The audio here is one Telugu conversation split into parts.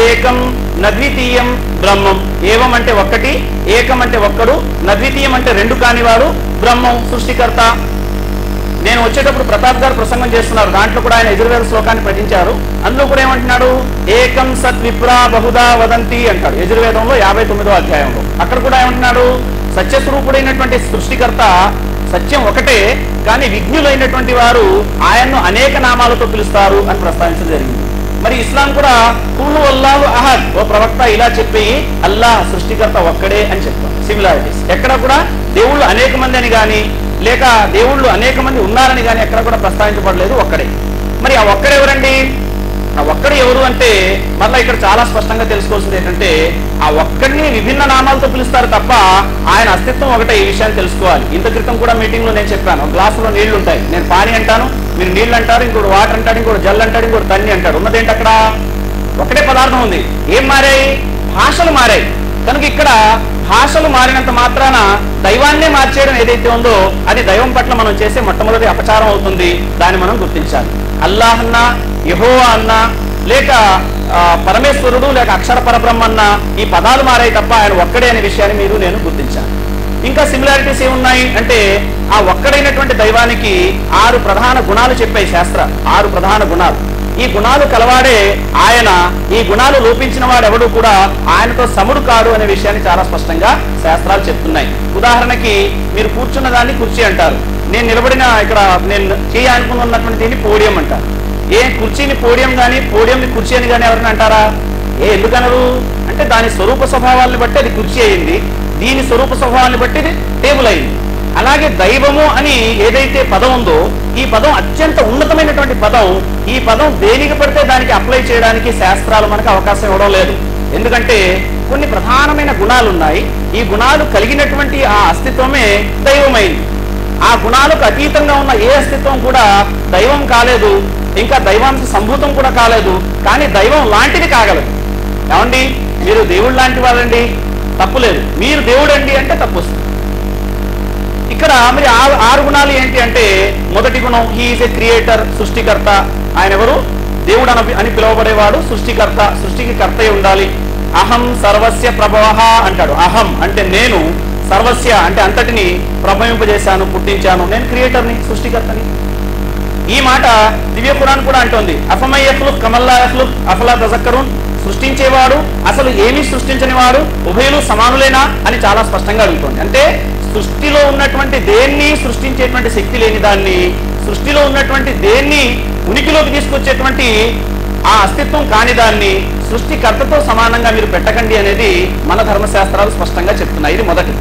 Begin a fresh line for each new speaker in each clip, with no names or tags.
ఏకం నద్వితీయం బ్రహ్మం. ఏవం అంటే ఒక్కటి, ఏకం అంటే ఒక్కడు, నద్వితీయం అంటే రెండు కానివాడు, బ్రహ్మం సృష్టికర్త. నేను వచ్చేటప్పుడు ప్రతాప్ గారు ప్రసంగం చేస్తున్నారు, దాంట్లో కూడా ఆయన యజుర్వేద శ్లోకాన్ని పఠించారు. అందులో కూడా ఏమంటున్నాడు, ఏకం సత్ విప్రా బహుదా వదంతి అంటాడు యజుర్వేదంలో 59వ అధ్యాయంలో. అక్కడ కూడా ఏమంటున్నాడు, సత్యస్వరూపుడైనటువంటి సృష్టికర్త సత్యం ఒకటే, కానీ విజ్ఞులైనటువంటి వారు ఆయన్ను అనేక నామాలతో పిలుస్తారు అని ప్రస్తావించడం జరిగింది. మరి ఇస్లాం కూడా కుల్లు అల్లాహు అహద్, ఓ ప్రవక్త ఇలా చెప్పి అల్లాహ్ సృష్టికర్త ఒక్కడే అని చెప్తాం. సిమిలారిటీస్ ఎక్కడ కూడా దేవుళ్ళు అనేక మంది అని కానీ లేక దేవుళ్ళు అనేక మంది ఉన్నారని కానీ ఎక్కడ కూడా ప్రస్తావించబడలేదు, ఒక్కడే. మరి ఆ ఒక్కడెవరండి? ఆ ఒక్కడు ఎవరు అంటే మళ్ళీ ఇక్కడ చాలా స్పష్టంగా తెలుసుకోవాల్సింది ఏంటంటే, ఆ ఒక్కడిని విభిన్న నామాలతో పిలుస్తారు తప్ప ఆయన అస్తిత్వం ఒకటే. ఈ విషయాన్ని తెలుసుకోవాలి. ఇంత క్రితం కూడా మీటింగ్ లో నేను చెప్పాను, గ్లాసులో నీళ్లు ఉంటాయి, నేను పానీ అంటాను, మీరు నీళ్లు అంటారు, ఇంకోటి వాటర్ అంటాడు, ఇంకోటి జల్ అంటాడు, ఇంకోటి తన్ని అంటాడు. ఉన్నదేంటి అక్కడ? ఒకటే పదార్థం ఉంది. ఏం మారాయి? భాషలు మారాయి. కనుక ఇక్కడ భాషలు మారినంత మాత్రాన దైవాన్నే మార్చేయడం ఏదైతే ఉందో అది దైవం పట్ల మనం చేసే మొట్టమొదటి అపచారం అవుతుంది. దాన్ని మనం గుర్తించాలి. అల్లాహ్ అన్నా, యెహోవా అన్నా, లేక పరమేశ్వరుడు, లేక అక్షర పరబ్రహ్మ అన్న ఈ పదాలు మారాయి తప్ప ఆయన ఒక్కడే అనే విషయాన్ని మీరు నేను గుర్తించాలి. ఇంకా సిమిలారిటీస్ ఏమున్నాయి అంటే, ఆ ఒక్కడైనటువంటి దైవానికి 6 ప్రధాన గుణాలు చెప్పాయి శాస్త్రాలు. 6 ప్రధాన గుణాలు. ఈ గుణాలు కలవాడే ఆయన. ఈ గుణాలు లోపించిన వాడు ఎవడు కూడా ఆయనతో సముడు కాడు అనే విషయాన్ని చాలా స్పష్టంగా శాస్త్రాలు చెప్తున్నాయి. ఉదాహరణకి మీరు కూర్చున్న దాన్ని కుర్చీ అంటారు, నేను నిలబడిన ఇక్కడ నేను చేయాలనుకున్నటువంటి దీన్ని పోడియం అంటారు. ఏ కుర్చీని పోడియం కానీ పోడియంని కుర్చీ అని కానీ ఎవరైనా అంటారా? ఎందుకనరు అంటే దాని స్వరూప స్వభావాలను బట్టి అది కుర్చీ అయింది, దీని స్వరూప స్వభావాన్ని బట్టి ఇది టేబుల్ అయింది. అలాగే దైవము అని ఏదైతే పదం ఉందో ఈ పదం అత్యంత ఉన్నతమైనటువంటి పదం. ఈ పదం దేనికి పడితే దానికి అప్లై చేయడానికి శాస్త్రాలు మనకు అవకాశం ఇవ్వడం లేదు. ఎందుకంటే కొన్ని ప్రధానమైన గుణాలు ఉన్నాయి. ఈ గుణాలు కలిగినటువంటి ఆ అస్తిత్వమే దైవమైంది. ఆ గుణాలకు అతీతంగా ఉన్న ఏ అస్తిత్వం కూడా దైవం కాలేదు, ఇంకా దైవాంశ సంభూతం కూడా కాలేదు. కానీ దైవం లాంటిది కాగలదు. ఏమండి, మీరు దేవుడు లాంటి వాళ్ళండి, తప్పులేదు. మీరు దేవుడు అండి అంటే తప్పు వస్తుంది. ఇక్కడ మరి 6 గుణాలు ఏంటి అంటే, మొదటి గుణం హీ ఈజ్ ఏ క్రియేటర్, సృష్టికర్త. ఆయన ఎవరు? దేవుడు అని పిలువబడేవాడు సృష్టికర్త, సృష్టికి కర్తయ్య ఉండాలి. అహం సర్వస్య ప్రభవః అంటాడు. అహం అంటే నేను, సర్వస్య అంటే అంతటిని ప్రభవింపజేశాను, పుట్టించాను. నేను క్రియేటర్ని, సృష్టికర్తని. ఈ మాట దివ్య పురాణం కూడా అంటోంది. అఫమై యఖ్లుక్ కమల్లా యఖ్లుక్ అఫలా తజక్కరున్. సృష్టించేవాడు అసలు ఏమీ సృష్టించని వాడు ఉభయులు సమానులేనా అని చాలా స్పష్టంగా అడుగుతోంది. అంటే సృష్టిలో ఉన్నటువంటి దేన్ని సృష్టించేటువంటి శక్తి లేని దాన్ని, సృష్టిలో ఉన్నటువంటి దేన్ని ఉనికిలోకి తీసుకొచ్చేటువంటి ఆ అస్తిత్వం కాని దాన్ని సృష్టికర్తతో సమానంగా మీరు పెట్టకండి అనేది మన ధర్మశాస్త్రాలు స్పష్టంగా చెప్తున్నాయి. ఇది మొదటి.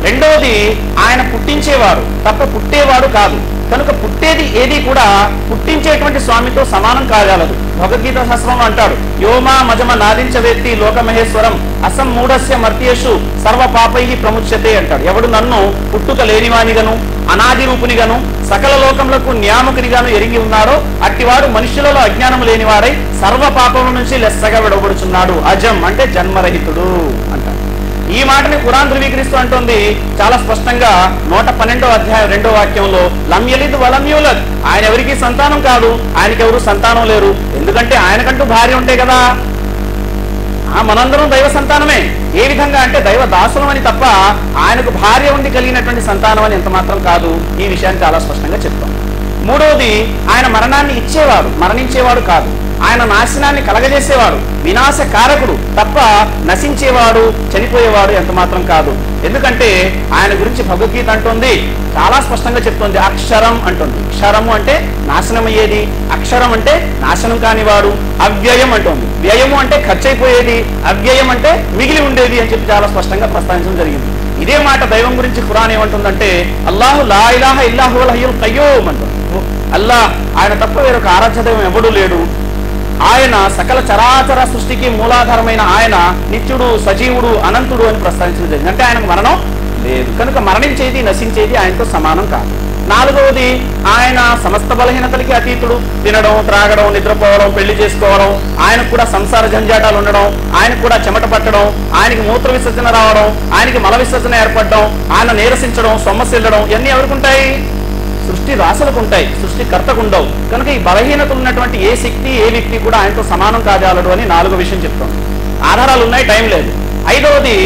రెండవది, ఆయన పుట్టించేవాడు తప్ప పుట్టేవాడు కాదు. కనుక పుట్టేది ఏది కూడా పుట్టించేటువంటి స్వామితో సమానం కాగలదు. భగవద్గీత శాస్త్రంలో అంటాడు, యోమా మజమ నాదించవేత్తి లోకమహేశ్వరం అసమ్మూఢస్య మర్త్యేషు సర్వ పాపై ప్రముచ్యతే అంటాడు. ఎవడు నన్ను పుట్టుక లేనివానిగాను, అనాది రూపునిగాను, సకల లోకములకు నియామకునిగాను ఎరిగి ఉన్నాడో అట్టివాడు మనుష్యులలో అజ్ఞానం లేనివాడై సర్వ పాపముల నుంచి లెస్సగా విడవబడుచున్నాడు. అజం అంటే జన్మరహితుడు అంటాడు. ఈ మాటని ఖురాన్ ధృవీకరిస్తూ అంటుంది చాలా స్పష్టంగా 112వ అధ్యాయం 2వ వాక్యంలో, లం యలిద్ వలం యూలద్. ఆయన ఎవరికి సంతానం కాదు, ఆయనకి ఎవరు సంతానం లేరు. ఎందుకంటే ఆయనకంటూ భార్య ఉంటే కదా. మనందరం దైవ సంతానమే. ఏ విధంగా అంటే దైవ దాసులం అని తప్ప ఆయనకు భార్య ఉండి కలిగినటువంటి సంతానం అని ఎంత మాత్రం కాదు. ఈ విషయాన్ని చాలా స్పష్టంగా చెప్తాం. మూడవది, ఆయన మరణాన్ని ఇచ్చేవాడు, మరణించేవాడు కాదు. ఆయన నాశనాన్ని కలగజేసేవాడు, వినాశకారకుడు తప్ప నశించేవాడు, చనిపోయేవాడు ఎంత మాత్రం కాదు. ఎందుకంటే ఆయన గురించి భగవద్గీత అంటుంది, చాలా స్పష్టంగా చెప్తుంది. అక్షరం అంటుంది. క్షరము అంటే నాశనం అయ్యేది, అక్షరం అంటే నాశనం కానివాడు. అవ్యయం అంటుంది. వ్యయము అంటే ఖర్చు అయిపోయేది, అవ్యయం అంటే మిగిలి ఉండేది అని చెప్పి చాలా స్పష్టంగా ప్రస్తావించడం జరిగింది. ఇదే మాట దైవం గురించి ఖురాన్ ఏమంటుందంటే, అల్లాహు లా ఇలాహ ఇల్లా హువల్ హయ్యుల్ ఖయ్యూమ్ అంటుంది. అల్లాహ్ ఆయన తప్ప వేరొక ఆరాధ్య దైవం ఎవడూ లేడు. ఆయన సకల చరాచర సృష్టికి మూలాధారమైన ఆయన నిత్యుడు, సజీవుడు, అనంతుడు అని ప్రస్తావించడం జరిగింది. అంటే ఆయనకు మరణం లేదు. కనుక మరణించేది, నశించేది ఆయనతో సమానం కాదు. నాలుగవది, ఆయన సమస్త బలహీనతలకి అతీతుడు. తినడం, త్రాగడం, నిద్రపోవడం, పెళ్లి చేసుకోవడం, ఆయనకు కూడా సంసార జంజాటాలు ఉండడం, ఆయనకు కూడా చెమట పట్టడం, ఆయనకి మూత్ర విసర్జన రావడం, ఆయనకి మల విసర్జన ఏర్పడడం, ఆయన నీరసించడం, సొమ్మసిల్లడం, ఇవన్నీ ఎవరికి ఉంటాయి? సృష్టి రాసులకు ఉంటాయి, సృష్టికర్తకు ఉండవు. కనుక ఈ బలహీనతలు ఉన్నటువంటి ఏ శక్తి ఏ వ్యక్తి కూడా ఆయనతో సమానం కాజాలడు అని 4వ విషయం చెప్తాం. ఆధారాలు ఉన్నాయి, టైం లేదు. 5వది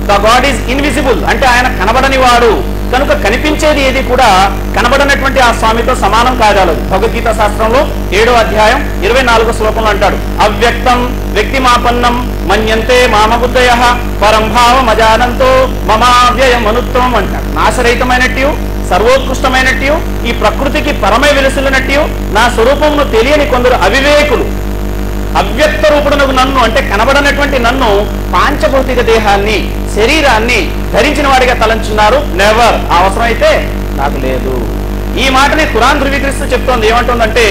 ద గాడ్ ఈజ్ ఇన్విజిబుల్, అంటే ఆయన కనబడని వాడు. కనుక కనిపించేది ఏది కూడా కనబడనటువంటి ఆ స్వామితో సమానం కాజాలదు. భగవద్గీత శాస్త్రంలో 7వ అధ్యాయం 24వ శ్లోకంలో అంటాడు, అవ్యక్తం వ్యక్తిమాపన్నం మన్యంతే మామబుద్ధయ పరంభావం అజానంతో మమావ్యయం అనుత్వం అంటాడు. నాశరహితమైనట్టు, సర్వోత్కృష్టమైనట్టు, ఈ ప్రకృతికి పరమై వెలుసులున్నట్టు నా స్వరూపమును తెలియని కొందరు అవివేకులు అవ్యక్త రూపుడునకు నన్ను, అంటే కనబడనటువంటి నన్ను, పాంచభౌతిక దేహాన్ని, శరీరాన్ని ధరించిన వాడిగా తలంచున్నారు. నెవర్, అవసరమైతే నాకు లేదు. ఈ మాటని ఖురాన్ ధృవీకరిస్తూ చెప్తోంది. ఏమంటుందంటే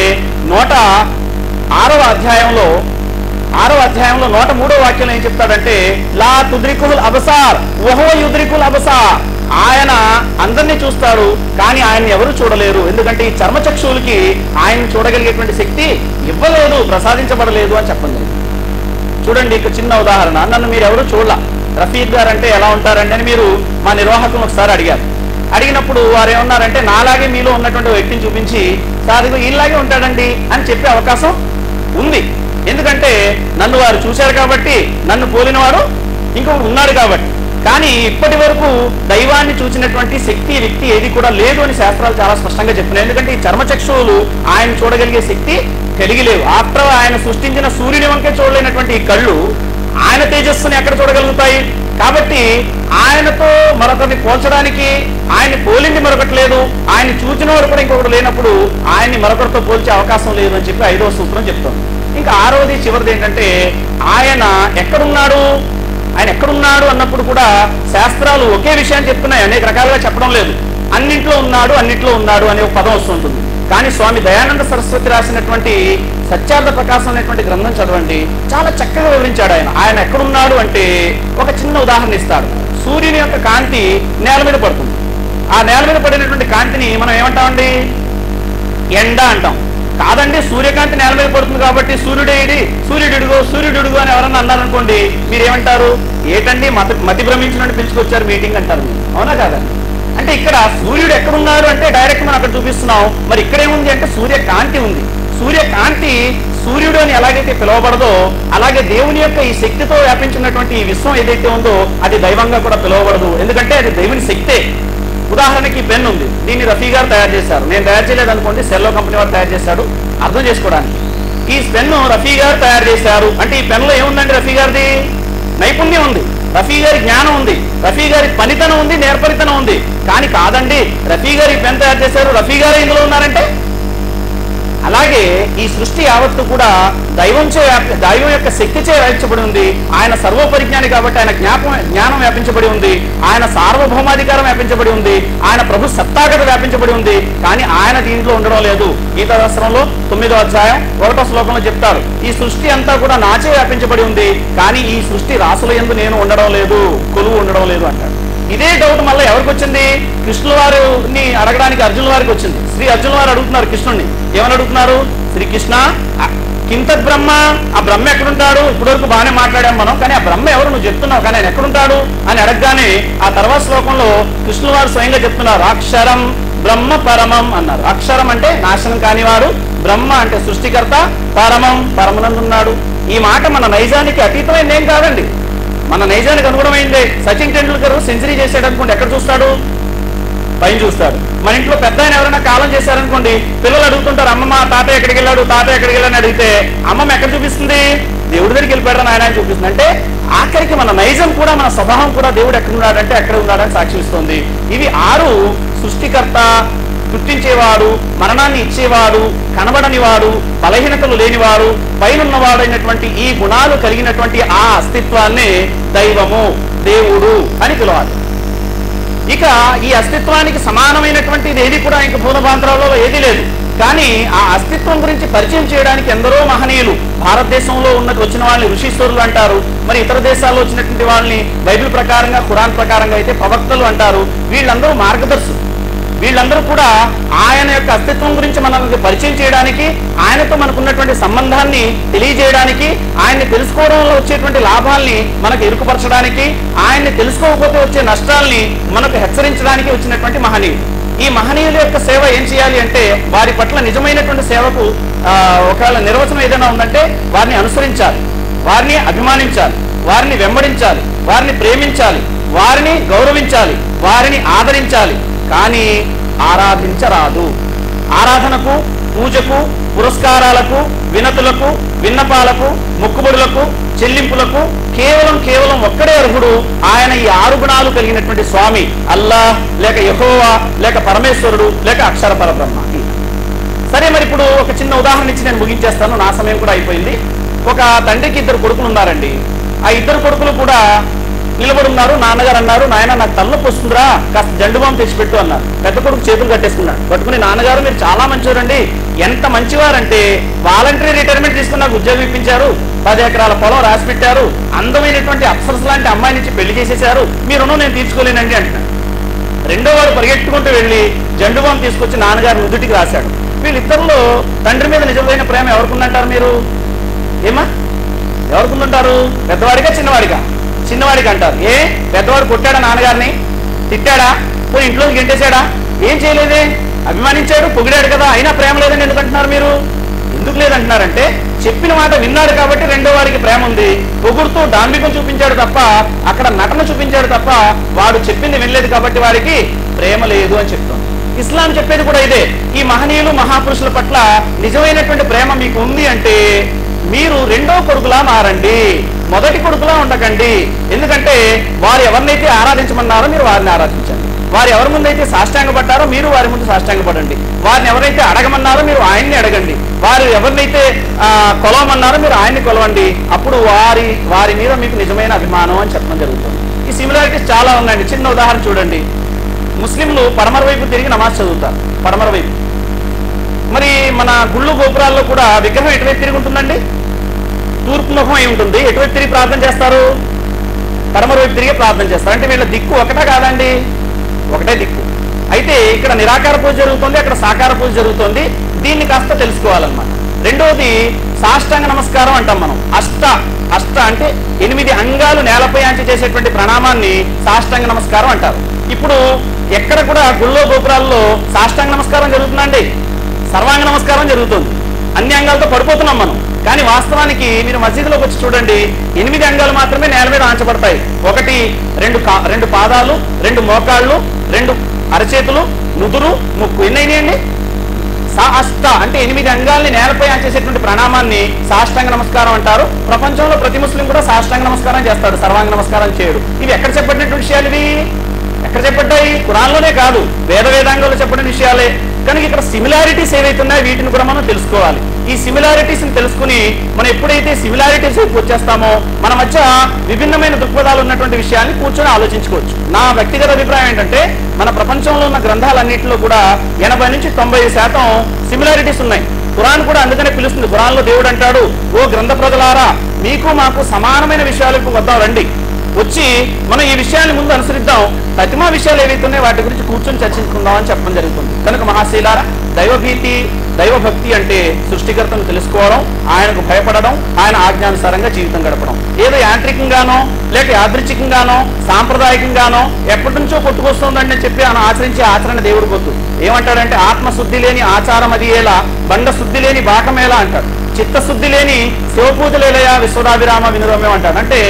106వ అధ్యాయంలో 103వ వాక్యంలో ఏం చెప్తాడంటే, లా తుద్రికుల్ అబసార్ వహువ యుద్రికుల్ అబసార్, ఆయన అందరినీ చూస్తాడు కానీ ఆయన ఎవరు చూడలేరు. ఎందుకంటే ఈ చర్మచక్షువులకి ఆయన చూడగలిగేటువంటి శక్తి ఇవ్వలేదు, ప్రసాదించబడలేదు అని చెప్పండి. చూడండి, ఇక చిన్న ఉదాహరణ. నన్ను మీరు ఎవరు చూడలా, రఫీక్ గారు అంటే ఎలా ఉంటారండి అని మీరు మా నిర్వాహకులను ఒకసారి అడిగారు. అడిగినప్పుడు వారు ఏమన్నారంటే, నాలాగే మీలో ఉన్నటువంటి వ్యక్తిని చూపించి సార్ ఈలాగే ఉంటాడండి అని చెప్పే అవకాశం ఉంది. ఎందుకంటే నన్ను వారు చూశారు కాబట్టి, నన్ను పోలిన వారు ఇంకొకరు ఉన్నాడు కాబట్టి. కానీ ఇప్పటి వరకు దైవాన్ని చూసినటువంటి శక్తి వ్యక్తి ఏది కూడా లేదు అని శాస్త్రాలు చాలా స్పష్టంగా చెప్తున్నాయి. ఎందుకంటే ఈ చర్మచక్షువులు ఆయన చూడగలిగే శక్తి కలిగి లేవు. ఆఫ్టర్ ఆయన సృష్టించిన సూర్యుని వంకే చూడలేనటువంటి ఈ కళ్ళు ఆయన తేజస్సుని ఎక్కడ చూడగలుగుతాయి? కాబట్టి ఆయనతో మరొకరిని పోల్చడానికి, ఆయన్ని పోలింది మరొకటి లేదు, ఆయన్ని చూచిన వారు కూడా ఇంకొకటి లేనప్పుడు ఆయన్ని మరొకరితో పోల్చే అవకాశం లేదు అని చెప్పి 5వ సూత్రం చెప్తాం. ఇంకా 6వది చివరిది ఏంటంటే, ఆయన ఎక్కడున్నాడు, ఆయన ఎక్కడున్నాడు అన్నప్పుడు కూడా శాస్త్రాలు ఒకే విషయాన్ని చెప్తున్నాయి, అనేక రకాలుగా చెప్పడం లేదు. అన్నింట్లో ఉన్నాడు, అన్నింట్లో ఉన్నాడు అనే ఒక పదం వస్తుంటుంది. కానీ స్వామి దయానంద సరస్వతి రాసినటువంటి సత్యార్థ ప్రకాశం అనేటువంటి గ్రంథం చదవండి, చాలా చక్కగా వివరించాడు. ఆయన ఎక్కడున్నాడు అంటే ఒక చిన్న ఉదాహరణ ఇస్తాడు. సూర్యుని యొక్క కాంతి నేల మీద పడుతుంది. ఆ నేల మీద పడినటువంటి కాంతిని మనం ఏమంటామండి? ఎండ అంటాం. కాదండి, సూర్యకాంతి నేల మీద పడుతుంది కాబట్టి సూర్యుడేడి, సూర్యుడుడుగో అని ఎవరన్నా అన్నారనుకోండి, మీరేమంటారు? ఏటండి మతి భ్రమించినట్టు పిలుచుకొచ్చారు మీటింగ్ అంటారు. అవునా కాదండి? అంటే ఇక్కడ సూర్యుడు ఎక్కడున్నాడు అంటే డైరెక్ట్ మనం అక్కడ చూపిస్తున్నాం. మరి ఇక్కడేముంది అంటే సూర్యకాంతి ఉంది. సూర్యకాంతి సూర్యుడు అని ఎలాగైతే పిలువబడదో, అలాగే దేవుని యొక్క ఈ శక్తితో వ్యాపించినటువంటి ఈ విశ్వం ఏదైతే ఉందో అది దైవంగా కూడా పిలువబడదు. ఎందుకంటే అది దేవుని శక్తే. ఉదాహరణకి పెన్ ఉంది, దీన్ని రఫీ గారు తయారు చేశారు. నేను తయారు చేయలేదు అనుకోండి, సెల్లో కంపెనీ వారు తయారు చేశాడు. అర్థం చేసుకోవడానికి ఈ పెన్ను రఫీ గారు తయారు చేశారు అంటే ఈ పెన్లో ఏముందండి? రఫీ గారిది నైపుణ్యం ఉంది, రఫీ గారి జ్ఞానం ఉంది, రఫీ గారి పనితనం ఉంది, నేర్పరితనం ఉంది. కానీ కాదండి, రఫీ గారు ఈ పెన్ తయారు చేశారు, రఫీ గారే ఇందులో ఉన్నారంటే. అలాగే ఈ సృష్టి యావత్తు కూడా దైవం యొక్క శక్తిచే వ్యాపించబడి ఉంది. ఆయన సర్వపరిజ్ఞాని కాబట్టి ఆయన జ్ఞానం వ్యాపించబడి ఉంది, ఆయన సార్వభౌమాధికారం వ్యాపించబడి ఉంది, ఆయన ప్రభు సత్తాగత వ్యాపించబడి ఉంది. కానీ ఆయన దీంట్లో ఉండడం లేదు. గీతాశాస్త్రంలో 9వ అధ్యాయం 1వ శ్లోకంలో చెప్తారు, ఈ సృష్టి అంతా కూడా నాచే వ్యాపించబడి ఉంది, కానీ ఈ సృష్టి రాసుల యందు నేను ఉండడం లేదు, కొలువు ఉండడం లేదు అంటాడు. ఇదే డౌట్ మళ్ళీ ఎవరికి వచ్చింది? కృష్ణుల వారిని అడగడానికి అర్జునుల వారికి వచ్చింది. శ్రీ అర్జునుల వారు అడుగుతున్నారు కృష్ణుడిని. ఏమని అడుగుతున్నారు? శ్రీకృష్ణ కింతద్ బ్రహ్మ, ఆ బ్రహ్మ ఎక్కడుంటాడు? ఇప్పటివరకు బాగానే మాట్లాడాం మనం, కానీ ఆ బ్రహ్మ ఎవరు నువ్వు చెప్తున్నావు, కానీ ఆయన ఎక్కడుంటాడు అని అడగగానే ఆ తర్వాత శ్లోకంలో కృష్ణుల వారు స్వయంగా చెప్తున్నారు, అక్షరం బ్రహ్మ పరమం అన్నారు. అక్షరం అంటే నాశనం కానివాడు, బ్రహ్మ అంటే సృష్టికర్త, పరమం పరమనందున్నాడు. ఈ మాట మన నైజానికి అతీతమైంది ఏం కాదండి, మన నైజానికి అనుగుణమైందే. సచిన్ టెండూల్కర్ సెంచరీ చేసాడు అనుకోండి, ఎక్కడ చూస్తాడు? పైన చూస్తాడు. మన ఇంట్లో పెద్ద ఆయన ఎవరైనా కాలం చేశారనుకోండి, పిల్లలు అడుగుతుంటారు, అమ్మమ్మ తాతయ్య ఎక్కడికి వెళ్ళాడు, తాతయ్య ఎక్కడికి వెళ్ళాడని అడిగితే అమ్మమ్మ ఎక్కడ చూపిస్తుంది? దేవుడి దగ్గరికి వెళ్ళిపోయాడు ఆయన చూపిస్తుంది. అంటే ఆఖరికి మన నైజం కూడా, మన స్వభావం కూడా దేవుడు ఎక్కడ ఉన్నాడంటే ఎక్కడ ఉన్నాడని సాక్షిస్తుంది. ఇవి 6 సృష్టికర్త, పుట్టించేవాడు, మరణాన్ని ఇచ్చేవాడు, కనబడనివాడు, బలహీనతలు లేనివాడు, పైనున్నవాడు అయినటువంటి ఈ గుణాలు కలిగినటువంటి ఆ అస్తిత్వాన్ని దైవము, దేవుడు అని పిలవాలి. ఇక ఈ అస్తిత్వానికి సమానమైనటువంటిది ఏది కూడా ఇంక భూతభాంతరాలలో ఏదీ లేదు. కానీ ఆ అస్తిత్వం గురించి పరిచయం చేయడానికి ఎందరో మహనీయులు, భారతదేశంలో వచ్చిన వాళ్ళని ఋషీశ్వరులు అంటారు, మరి ఇతర దేశాల్లో వచ్చినటువంటి వాళ్ళని బైబిల్ ప్రకారంగా, ఖురాన్ ప్రకారంగా అయితే ప్రవక్తలు అంటారు. వీళ్ళందరూ మార్గదర్శులు. వీళ్ళందరూ కూడా ఆయన యొక్క అస్తిత్వం గురించి మనల్ని పరిచయం చేయడానికి, ఆయనతో మనకున్నటువంటి సంబంధాన్ని తెలియజేయడానికి, ఆయన్ని తెలుసుకోవడంలో వచ్చేటువంటి లాభాల్ని మనకు ఎరుకుపరచడానికి, ఆయన్ని తెలుసుకోకపోతే వచ్చే నష్టాల్ని మనకు హెచ్చరించడానికి వచ్చినటువంటి మహనీయులు. ఈ మహనీయుల యొక్క సేవ ఏం చేయాలి అంటే వారి పట్ల నిజమైనటువంటి సేవకు ఒకవేళ నిర్వచనం ఏదైనా ఉందంటే వారిని అనుసరించాలి, వారిని అభిమానించాలి, వారిని వెంబడించాలి, వారిని ప్రేమించాలి, వారిని గౌరవించాలి, వారిని ఆదరించాలి, కానీ ఆరాధించరాదు. ఆరాధనకు, పూజకు, పురస్కారాలకు, వినతులకు, విన్నపాలకు, మొక్కుబడులకు, చెల్లింపులకు కేవలం ఒక్కడే అర్హుడు. ఆయన ఈ 6 గుణాలు కలిగినటువంటి స్వామి, అల్లాహ్ లేక యెహోవా లేక పరమేశ్వరుడు లేక అక్షర పరబ్రహ్మ. సరే, మరి ఇప్పుడు ఒక చిన్న ఉదాహరణ ఇచ్చి నేను ముగించేస్తాను, నా సమయం కూడా అయిపోయింది. ఒక తండ్రికి 2 కొడుకులు ఉన్నారండి. ఆ 2 కొడుకులు కూడా నిలబడున్నారు. నాన్నగారు అన్నారు, నాయన నాకు తలనొప్పి వస్తుందిరా, కాస్త జండుబాం తెచ్చిపెట్టు అన్నారు. పెద్ద కొడుకు చేతులు కట్టేసుకున్నాడు. పట్టుకుని, నాన్నగారు మీరు చాలా మంచివారండి, ఎంత మంచివారంటే వాలంటరీ రిటైర్మెంట్ తీసుకుని నాకు ఉద్యోగం ఇప్పించారు, 10 ఎకరాల పొలం రాసి పెట్టారు, అందమైనటువంటి అప్సరస్ లాంటి అమ్మాయినిచ్చి పెళ్లి చేసేశారు, మీ రుణం నేను తీర్చుకోలేనండి అంటున్నాడు. రెండో వాడు పరిగెట్టుకుంటూ వెళ్ళి జండుబాం తీసుకొచ్చి నాన్నగారు నుదుటికి రాశాడు. వీళ్ళిద్దరిలో తండ్రి మీద నిజమైన ప్రేమ ఎవరికి ఉందంటారు మీరు? ఏమా ఎవరికి ఉందంటారు? పెద్దవాడిగా చిన్నవాడిగా? చిన్నవాడికి అంటారు. ఏ పెద్దవాడు కొట్టాడా నాన్నగారిని? తిట్టాడా? పోయి ఇంట్లోకి గెంటేశాడా? ఏం చేయలేదే, అభిమానించాడు, పొగిడాడు కదా, అయినా ప్రేమ లేదని ఎందుకు అంటున్నారు మీరు? ఎందుకు లేదంటున్నారంటే చెప్పిన మాట విన్నాడు కాబట్టి రెండో వాడికి ప్రేమ ఉంది. పొగుడుతూ డాంబికం చూపించాడు తప్ప, అక్కడ నటన చూపించాడు తప్ప, వాడు చెప్పింది వినలేదు కాబట్టి వాడికి ప్రేమ లేదు అని చెప్తాం. ఇస్లాం చెప్పేది కూడా ఇదే. ఈ మహనీయులు మహాపురుషుల పట్ల నిజమైనటువంటి ప్రేమ మీకు ఉంది అంటే మీరు రెండో కొడుకులా మారండి, మొదటి కొడుకులా ఉండకండి. ఎందుకంటే వారు ఎవరినైతే ఆరాధించమన్నారో మీరు వారిని ఆరాధించండి, వారు ఎవరి ముందైతే సాష్టాంగపడ్డారో మీరు వారి ముందు సాష్టాంగపడండి, వారిని ఎవరైతే అడగమన్నారో మీరు ఆయన్ని అడగండి, వారు ఎవరినైతే కొలవమన్నారో మీరు ఆయన్ని కొలవండి. అప్పుడు వారి మీద మీకు నిజమైన అభిమానం అని చెప్పడం జరుగుతుంది. ఈ సిమిలారిటీస్ చాలా ఉన్నాయండి. చిన్న ఉదాహరణ చూడండి. ముస్లింలు పడమర వైపు తిరిగి నమాజ్ చదువుతారు, పడమర వైపు. మరి మన గుళ్ళు గోపురాల్లో కూడా విగ్రహం ఎటువైపు తిరిగి ఉంటుందండి? తూర్పు ముఖం అయి ఉంటుంది. ఎటువైపు తిరిగి ప్రార్థన చేస్తారు? పడమర వైపు తిరిగి ప్రార్థన చేస్తారు. అంటే వీళ్ళ దిక్కు ఒకటే కాదండి? ఒకటే దిక్కు. అయితే ఇక్కడ నిరాకార పూజ జరుగుతుంది, అక్కడ సాకార పూజ జరుగుతుంది. దీన్ని కాస్త తెలుసుకోవాలన్నమాట. రెండోది సాష్టాంగ నమస్కారం అంటాం మనం. అష్ట అంటే 8 అంగాలు నేలపై అంచి చేసేటువంటి ప్రణామాన్ని సాష్టాంగ నమస్కారం అంటారు. ఇప్పుడు ఎక్కడ కూడా గుళ్ళో గోపురాల్లో సాష్టాంగ నమస్కారం జరుగుతుందండి? సర్వాంగ నమస్కారం జరుగుతుంది. అన్ని అంగాలతో పడిపోతున్నాం మనం. కానీ వాస్తవానికి మీరు మసీదులోకి వచ్చి చూడండి, 8 అంగాలు మాత్రమే నేల మీద ఆంచబడతాయి. 1, 2 పాదాలు, 2 మోకాళ్ళు, 2 అరచేతులు, నుదురు, ముక్కు. ఎన్ని అయినాయండి? అష్ట అంటే 8 అంగాల్ని నేలపై ఆంచేసేటువంటి ప్రణామాన్ని సాష్టాంగ నమస్కారం అంటారు. ప్రపంచంలో ప్రతి ముస్లిం కూడా సాష్టాంగ నమస్కారం చేస్తాడు, సర్వాంగ నమస్కారం చేయడు. ఇవి ఎక్కడ చెప్పబడినటువంటి విషయాలు? ఇవి ఎక్కడ చెప్పబడ్డాయి? ఖురాన్లోనే కాదు, వేదాంగాల్లో చెప్పిన విషయాలే. కనుక ఇక్కడ సిమిలారిటీస్ ఏవైతే ఉన్నాయో వీటిని కూడా మనం తెలుసుకోవాలి. ఈ సిమిలారిటీస్ ని తెలుసుకుని మనం ఎప్పుడైతే సిమిలారిటీస్ వచ్చేస్తామో మన మధ్య విభిన్నమైన దృక్పథాలు ఉన్నటువంటి విషయాన్ని కూర్చొని ఆలోచించుకోవచ్చు. నా వ్యక్తిగత అభిప్రాయం ఏంటంటే మన ప్రపంచంలో ఉన్న గ్రంథాలన్నింటిలో కూడా 80 నుంచి 90% సిమిలారిటీస్ ఉన్నాయి. ఖురాన్ కూడా అందుకనే పిలుస్తుంది. ఖురాన్లో దేవుడు అంటాడు, ఓ గ్రంథ ప్రజలారా, మీకు మాకు సమానమైన విషయాలకు వద్దాం రండి, వచ్చి మనం ఈ విషయాన్ని ముందు అనుసరిద్దాం, ప్రతిమా విషయాలు ఏవైతే ఉన్నాయో వాటి గురించి కూర్చొని చర్చించుకుందాం అని చెప్పడం జరుగుతుంది. కనుక మహాశీలారా, దైవభీతి దైవభక్తి అంటే సృష్టికర్తను తెలుసుకోవడం, ఆయనకు భయపడడం, ఆయన ఆజ్ఞానుసారంగా జీవితం గడపడం. ఏదో యాంత్రికంగానో లేక యాదృచ్ఛికంగానో సాంప్రదాయకంగానో ఎప్పటి నుంచో కొట్టుకొస్తుందని చెప్పి ఆయన ఆచరించే ఆచరణ దేవుడు కొద్దు. ఏమంటాడంటే ఆత్మశుద్ధి లేని ఆచారం అది ఎలా, బండ శుద్ధి లేని బాకమేలా అంటాడు. చిత్తశుద్ధి లేని శివపూజలేలయా విశ్వదాభిరామ వినురమ్యం అంటాడు. అంటే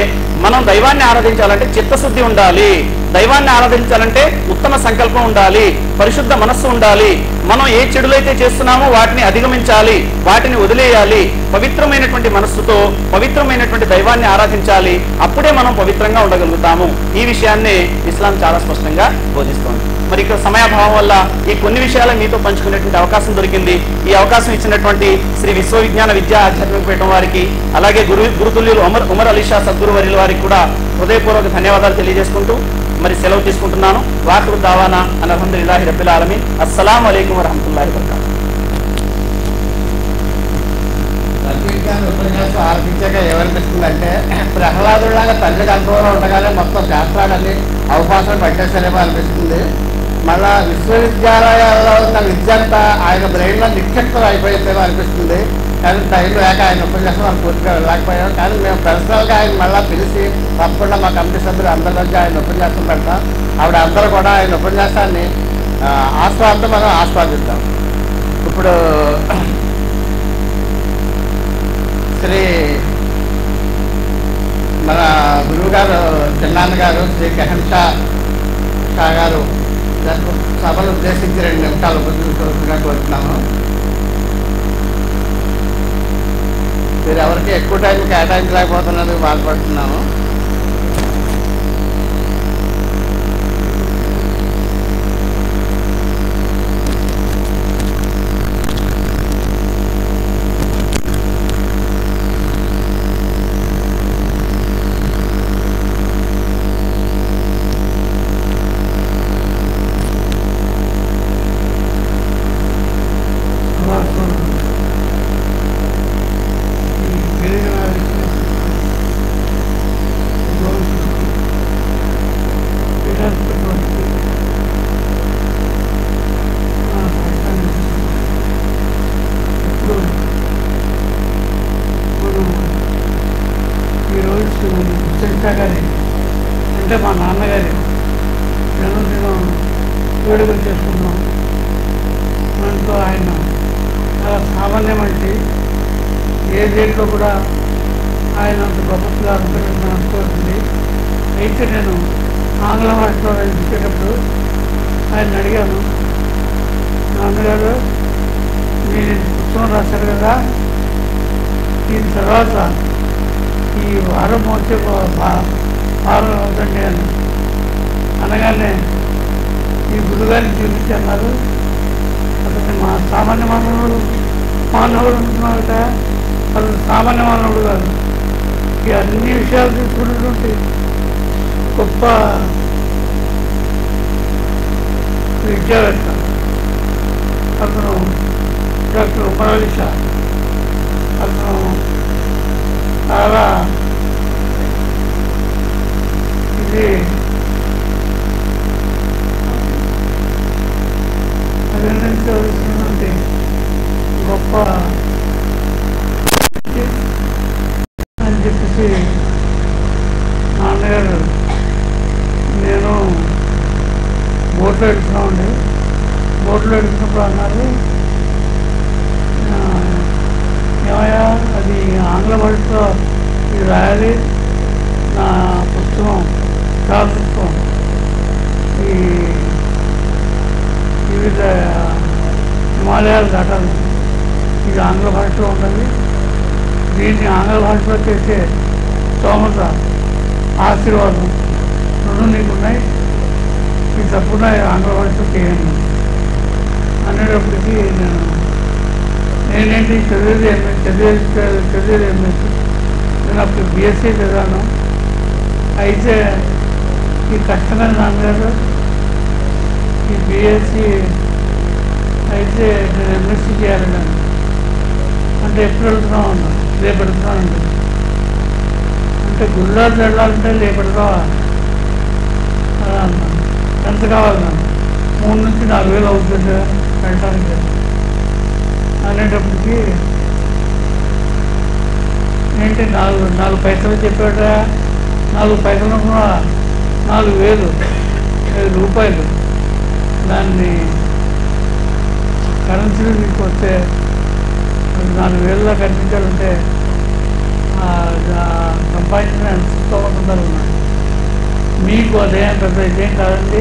మనం దైవాన్ని ఆరాధించాలంటే చిత్తశుద్ధి ఉండాలి, దైవాన్ని ఆరాధించాలంటే ఉత్తమ సంకల్పం ఉండాలి, పరిశుద్ధ మనస్సు ఉండాలి. మనం ఏ చెడులైతే చేస్తున్నామో వాటిని అధిగమించాలి, వాటిని వదిలేయాలి. పవిత్రమైనటువంటి మనస్సుతో పవిత్రమైనటువంటి దైవాన్ని ఆరాధించాలి. అప్పుడే మనం పవిత్రంగా ఉండగలుగుతాము. ఈ విషయాన్ని ఇస్లాం చాలా స్పష్టంగా బోధిస్తోంది. మరి ఇక్కడ సమయాభావం వల్ల ఈ కొన్ని విషయాలు మీతో పంచుకునేటువంటి అవకాశం దొరికింది. ఈ అవకాశం ఇచ్చినటువంటి శ్రీ విశ్వవిజ్ఞాన విద్యా ఆధ్యాత్మిక పీఠం వారికి, అలాగే గురుతుల్యులు ఉమర్ అలీషా సద్గురు వర్యుల వారికి కూడా హృదయపూర్వక ధన్యవాదాలు తెలియజేసుకుంటూ మరి సెలవు తీసుకుంటున్నాను. వాఖిరు దావానా అన్ అల్హమ్దులిల్లాహి రబ్బిల్ ఆలమీన్. అస్సలాము అలైకుం వరహ్మతుల్లాహి వబరకాతుహు.
ఉపన్యాసం ఆలపించాక ఏమనిపిస్తుందంటే ప్రహ్లాదులాగా తండ్రి కంట్రోల్లో ఉండగానే మొత్తం శాస్త్రాలన్నీ అవకాశం పట్టేసరేమో అనిపిస్తుంది. మళ్ళా విశ్వవిద్యాలయాల్లో ఉన్న విద్య అంతా ఆయన బ్రెయిన్లో నిక్షిప్తం అయిపోయిందేమో అనిపిస్తుంది. కానీ టైం లేక ఆయన ఉపన్యాసం మనం పూర్తిగా వెళ్ళలేకపోయాం. కానీ మేము పర్సనల్గా ఆయన మళ్ళీ పిలిచి తప్పకుండా మా కమిటీ సభ్యులు అందరి మధ్య ఆయన ఉపన్యాసం పెడతాం. ఆవిడ అందరూ కూడా ఆయన ఉపన్యాసాన్ని ఆస్వాదంతో మనం ఆస్వాదిద్దాం. ఇప్పుడు శ్రీ మన గురువు గారు చిన్నాన్న గారు శ్రీ కహంషా గారు సభను ఉద్దేశించి 2 నిమిషాలు ఉపయోగించుకోవాల్సిందిగా కోరుతున్నాము. మీరు ఎవరికి ఎక్కువ టైం కేటాయించలేకపోతున్నందుకు బాధపడుతున్నాము.
అంటే మా నాన్నగారి జన్మదినం వేడుకలు చేసుకున్నాం. దాంట్లో ఆయన చాలా సామాన్యం అంటే ఏ దేంట్లో కూడా ఆయన అంత గొప్పగా అనుకుంటుంది. అయితే నేను ఆంగ్ల భాషలో ఇచ్చేటప్పుడు ఆయన అడిగాను, నాన్నగారు మీరు పుస్తకం రాశారు కదా, దీని తర్వాత ఈ వారం వచ్చే వారం అవుతండి అని అనగానే ఈ గురుగారిని చూపించి అన్నారు, అతను మా సామాన్య మానవుడు ఉంటున్నారట, అతను సామాన్య మానవుడు కాదు, ఈ అన్ని విషయాలు తీసుకున్నటువంటి గొప్ప విద్యావేత్త అతను. డాక్టర్ ఉమర్ అలీ షా అతను చాలా ఇది అభినందించవలసినటువంటి గొప్ప అని చెప్పేసి నాన్నగారు నేను బోట్లో వెళ్తున్నామండి. బోట్లో వెళ్తున్నప్పుడు అన్నారు, ఏమయ్యా అది ఆంగ్ల భాషలో ఇది రాయాలి, నా పుస్తకం చాలా పుస్తకం ఈ వివిధ హిమాలయాలు దాటాలి, ఇది ఆంగ్ల భాషలో ఉంటుంది, దీన్ని ఆంగ్ల భాషలో చేసే స్తోమత ఆశీర్వాదం 2 నీకున్నాయి, ఇది తప్పకుండా ఆంగ్ల భాషలో చేయండి అనేటప్పటికీ నేనేంటి చదివేది ఎంఎస్, నేను అప్పుడు బిఎస్సీ చదివాను. అయితే ఈ కష్టంగా నాన్నగారు ఈ బిఎస్సీ అయితే నేను ఎంఎస్సీ చేయాలని అంటే ఎప్పుడు వెళ్తున్నావు అన్నా, రేపు వెళ్తున్నానండి. అంటే గుళ్ళారు వెళ్ళాలంటే రేపు వెళ్తావా అలా అన్నాను. ఎంత కావాలి నన్ను? 3 నుంచి 4 వేలు అవుతుంది వెళ్ళడానికి అనేటప్పటికి ఏంటి 4 పైసలు చెప్పాడ, 4 పైసలు 4,000 రూపాయలు దాన్ని కరెన్సీలు తీసుకొస్తే 4,000లా కనిపించాలంటే సంపాదించిన ఎంత స్తోమతుంటారు. మీకు అదేం పెద్ద ఇదేం కాదండి,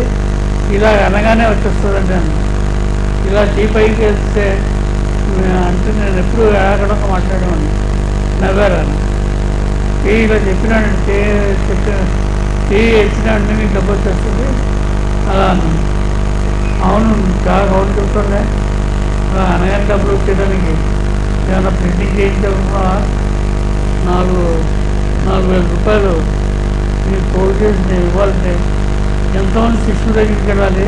ఇలా అనగానే వచ్చేస్తుందండి అన్న. ఇలా పైకి వేస్తే అంటే నేను ఎప్పుడు ఏకడంగా మాట్లాడేవాడిని. నవ్వారు ఇలా చెప్పినాడంటే ఇచ్చినాడంటే మీకు డబ్బు వచ్చేస్తుంది అలా అన్నాను. అవును చాలా గౌరవం చెప్తుండే, అలా అనగానే డబ్బులు వచ్చేదానికి ఏమైనా ప్రింటింగ్ చేయించాలన్నా 4,000 రూపాయలు మీరు పోగు చేసి నేను ఇవ్వాలంటే ఎంతమంది శిష్యుల దగ్గరికి వెళ్ళాలి,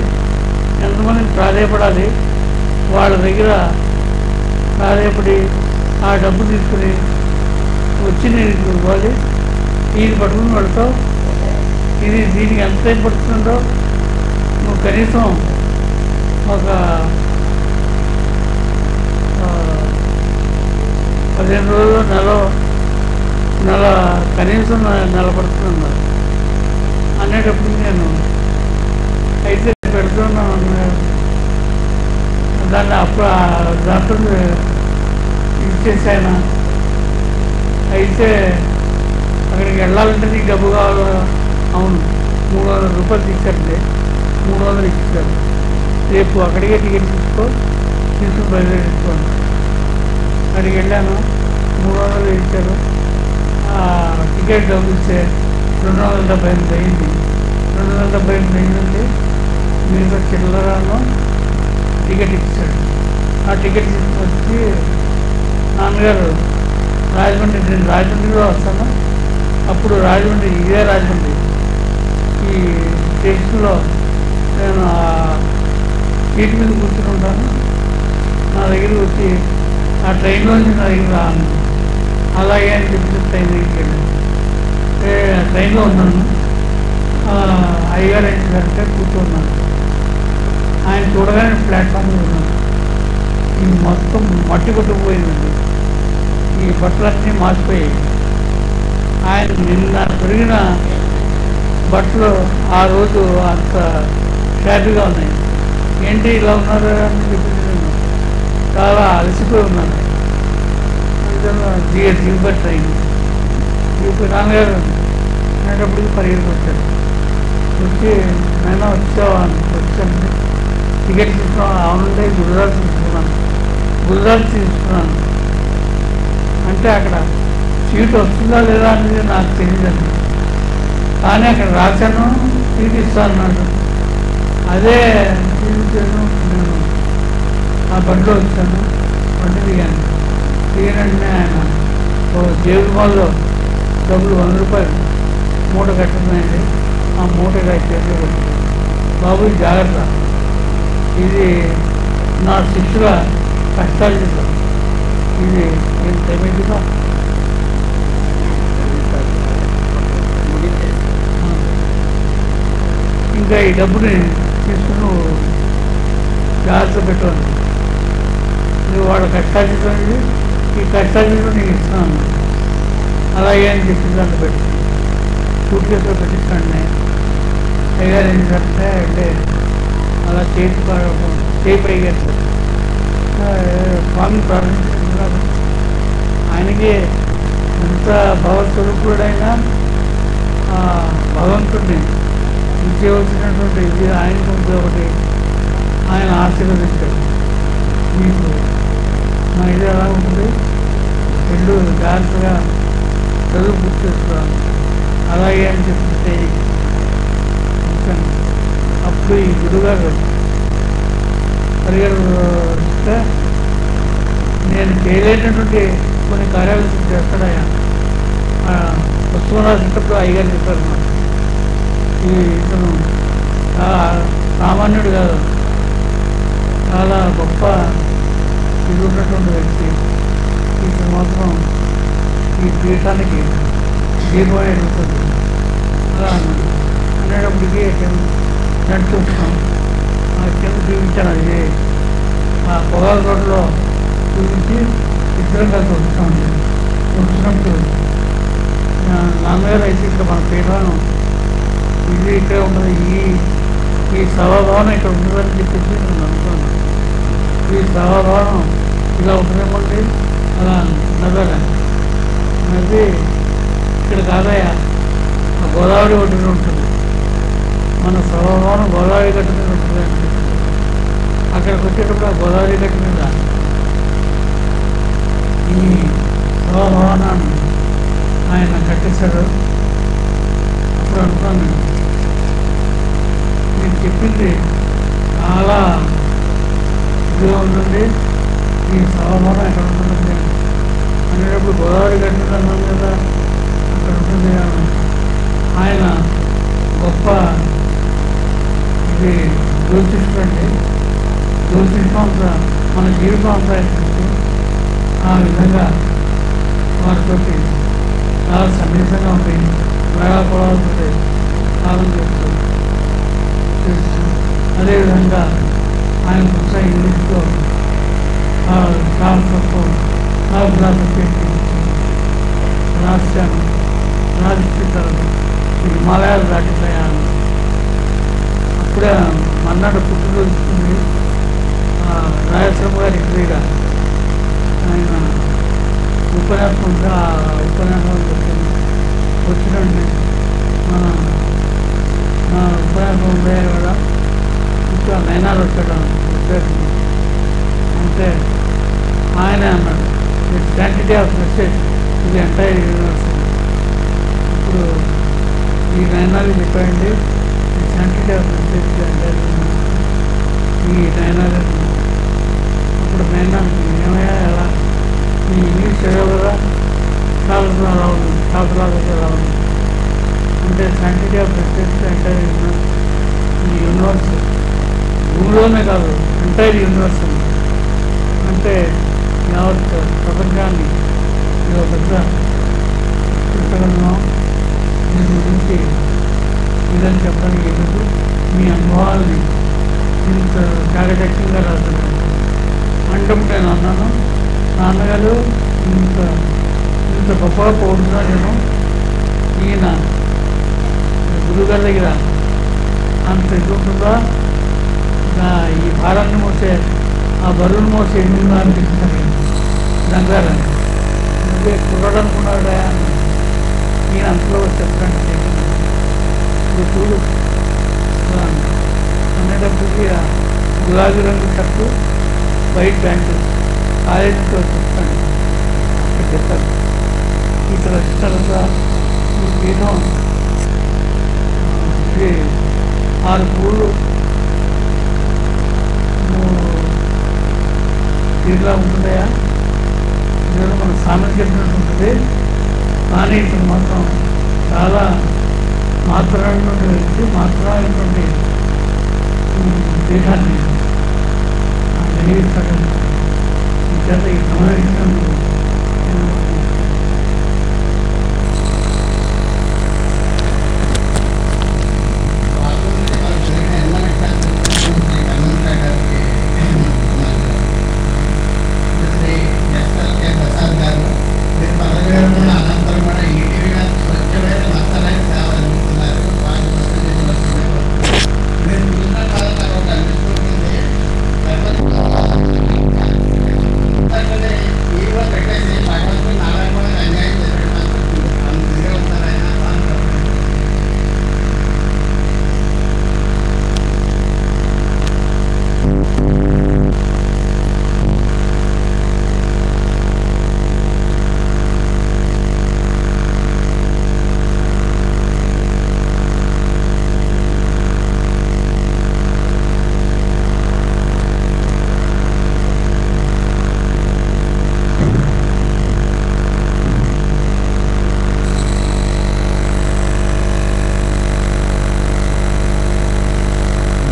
ఎంతమందిని ప్రాధాయపడాలి, వాళ్ళ దగ్గర ప్రాధాయపడి ఆ డబ్బు తీసుకుని వచ్చి నేను ఇవ్వాలి, ఇది పట్టుకుని పెడతావు, దీనికి ఎంత టైం పడుతుందో నువ్వు కనీసం ఒక 15 రోజులు నెల కనీసం నెల పడుతున్నారు అనేటప్పుడు నేను అయితే పెడుతున్నాను దాన్ని అప్పుడు దాంట్లో ఇచ్చేసాను. అయితే అక్కడికి వెళ్ళాలంటే నీకు డబ్బు కావాలి. అవును, 300 రూపాయలు తీశారండి. 300 ఇచ్చారు. రేపు అక్కడికే టికెట్ తీసుకుని బయలుదేరించుకోండి. అక్కడికి వెళ్ళాను, 300 ఇచ్చారు. టికెట్ డబ్బులు ఇస్తే 278 అయింది. 278 అయిందండి. మీరు చిల్లరాను టికెట్ ఇచ్చాడు. ఆ టికెట్ తీసుకొచ్చి నాన్నగారు రాజమండ్రి, నేను రాజమండ్రిలో వస్తాను. అప్పుడు రాజమండ్రి, ఇదే రాజమండ్రి, ఈ స్టేషన్లో నేను సీట్ మీద కూర్చుని ఉంటాను. నా దగ్గరికి వచ్చి ఆ ట్రైన్లోంచి నా దగ్గర రాను. అలాగే అని చెప్పి ట్రైన్ దగ్గరికి వెళ్ళాను. ట్రైన్లో ఉన్నాను. అయ్యగారు ఏం చేశారంటే కూర్చున్నాను. ఆయన చూడగానే ప్లాట్ఫామ్ ఉన్నాను. ఈ మొత్తం మట్టి కొట్టుకుపోయిందండి. ఈ బట్టలన్నీ మాసిపోయాయి. ఆయన నిన్న పెరిగిన బట్టలు ఆ రోజు అంత షాపీగా ఉన్నాయి. ఏంటి ఇలా ఉన్నారు అని చెప్పి నేను చాలా అలసిపోయి ఉన్నాను. దిగుబట్టి ట్రైన్ దిగిపోయి నాన్నగారు అనేటప్పటికి పరిగెత్తుకు వచ్చారు. వచ్చి నేను వచ్చాను, టికెట్ తీసుకున్నాను. అవునండి, గుజరాత్ తీసుకున్నాను అంటే అక్కడ సీట్ వస్తుందా లేదా అనేది నాకు తెలియదండి. కానీ అక్కడ రాశాను, సీట్ ఇస్తాను అన్నాడు. అదే నేను ఆ బండిలో వచ్చాను. బండి దిగానంటే ఆయన జేబు మాల్లో డబ్బులు 100 రూపాయలు మూట కట్టున్నాయండి. ఆ మూట చేతిలో పెట్టాను. బాబు జాగ్రత్త, ఇది నా శిక్షుల కష్టాలు చేద్దాం. ఇది నేను తమిళగా ఇంకా ఈ డబ్బుని తీసుకుని జాగ్రత్త పెట్టాను. నువ్వు వాళ్ళ కష్టాలు ఈ కష్టాలు నేను ఇస్తున్నాను. అలాగే అని చెప్పి దాన్ని పెట్టి సూట్ కేసులో పెట్టిస్తాను. నేను అయ్యారు ఏం చేస్తే అంటే అలా చేయి పైగా స్వామిని ప్రారంభించుకున్నారు. ఆయనకి ఎంత భగవత్స్వరూపుడైనా భగవంతుడిని ఇచ్చేవలసినటువంటి ఇది ఆయనకు ఉంది. ఒకటి ఆయన ఆశీర్వదించాడు. మీకు మా ఇది ఎలా ఉంటుంది, రెండు జాగ్రత్తగా చదువు పూర్తి చేస్తున్నాను. అలాగే అని చెప్తే అప్పుడు ఈ గురుగారు పరిగెడితే నేను చేయలేనటువంటి కొన్ని కార్యాలు చేస్తాడయ్యా. పుస్తకం రాసేటప్పుడు అయ్యగారు చెప్పారు నాకు, ఈ ఇతను సామాన్యుడు కాదు, చాలా గొప్ప ఇది ఉన్నటువంటి వ్యక్తి. ఇతను మాత్రం ఈ పీఠానికి దీపం ఎదుగుతుంది అలా అనేటప్పటికీ నేను చూస్తున్నాం. కింద చూపించాను. అది ఆ పొగాకు రోడ్లో చూపించి ఇద్దరం కలిసి వస్తామండి. వచ్చినప్పుడు నాన్నగారు అయితే ఇక్కడ మన పీఠాను ఇది ఇక్కడే ఉంటుంది, ఈ సభాభవనం ఇక్కడ ఉంటుందని చెప్పేసి నేను అనుకున్నాను. ఈ సభాభవనం ఇలా ఉంటుందేమండి. అలా నవ్వాను. నవ్వి ఇక్కడ కాదయా గోదావరి ఒడ్డున ఉంటుంది, మన సభాభవనం గోదావరి గట్టు మీద ఉంటుంది అని చెప్పి అక్కడికి వచ్చేటప్పుడు ఆ గోదావరి గట్టు మీద ఈ సభాభవనాన్ని ఆయన కట్టేశాడు. అప్పుడు అనుకున్నాను, నేను చెప్పింది చాలా ఇదిగా ఉందండి, ఈ సభాభవనం ఎక్కడ ఉంటుందండి అనేటప్పుడు గోదావరి గట్టు మీద అన్నాను కదా, అక్కడ ఉంటుంది. ఆయన గొప్ప ఇది జ్యోతిష్కుడు అండి. జ్యోతిష్కం అంతా మన జీవితం అంతా ఆ విధంగా వారితో చాలా సన్నిహితంగా ఉంటాయి. ప్రయాణాలతో కాలం చేస్తూ అదేవిధంగా ఆయన పుస్తకం ఇంగ్లీష్లో కాలంతో పెట్టి రాశాను. రాసిన తర్వాత హిమాలయాలు దాటిపోయాను. అప్పుడే మన్నాడు పుట్టినరోజుకుంది. రాయలసీమ గారి ఇంటిగా ఆయన ఉపన్యాసం ఉంది. ఆ ఉపన్యాసం వచ్చినండి మన ఉపన్యాసం ఉండే కూడా ఇంకా నైనాలు వచ్చాడు అంటే ఆయనే అన్నాడు ఇట్స్ క్వాంటిటీ ఆఫ్ మెసేజ్ ఇది ఎంటైర్ యూనివర్సిటీ. ఇప్పుడు ఈ నైనాలు చెప్పండి ఈ quantity of message entire university ఈ నైనాలు. అప్పుడు నైనాలకి ఏమయ్యా ఎలా ఈ ఇంగ్లీష్ చదవగా కాదు అలా ఉంది కాదులాగా ఎలా ఉంది అంటే క్వాంటిటీ ఆఫ్ మెసేజ్ ఎంటైర్ ఈ యూనివర్సిటీ భూమిలోనే కాదు ఎంటైర్ యూనివర్స్ అంటే యావత్ ప్రపంచాన్ని ఇది పెద్ద పుస్తకంలో దీని గురించి ఇదని చెప్పడానికి ఎందుకు మీ అనుభవాల్ని ఇంత చాకచక్యంగా రాస్తున్నాను అంటే నేను అన్నాను నాన్నగారు ఇంత గొప్పగా పోతున్నా నేను ఈయన గురుగారి దగ్గర అంత ఇది ఉంటుందా ఈ భారాన్ని మోసే ఆ బరువును మోసే ఎన్ని అనిపిస్తుంది దంగారని నువ్వే కుర్రడనుకున్నాడా ఈయన అంతలో చెప్పండి ఇప్పుడు చూడు అనేటప్పటికీ గులాబీ రంగు షర్టు వైట్ ప్యాంటు కాలేజీతో చెప్తాను చెప్పారు ఇతర ఇష్టంగా ఏదో 6 పూలు తీరులా ఉంటుందయా ఇందులో మన సామెత చెప్పినట్టు ఉంటుంది. కానీ ఇప్పుడు మాత్రం చాలా మాత్రమైనటువంటి వ్యక్తి మాత్రమైనటువంటి దేశాన్ని వెలిగిస్తాడు. చేత ఈ సమావేశంలో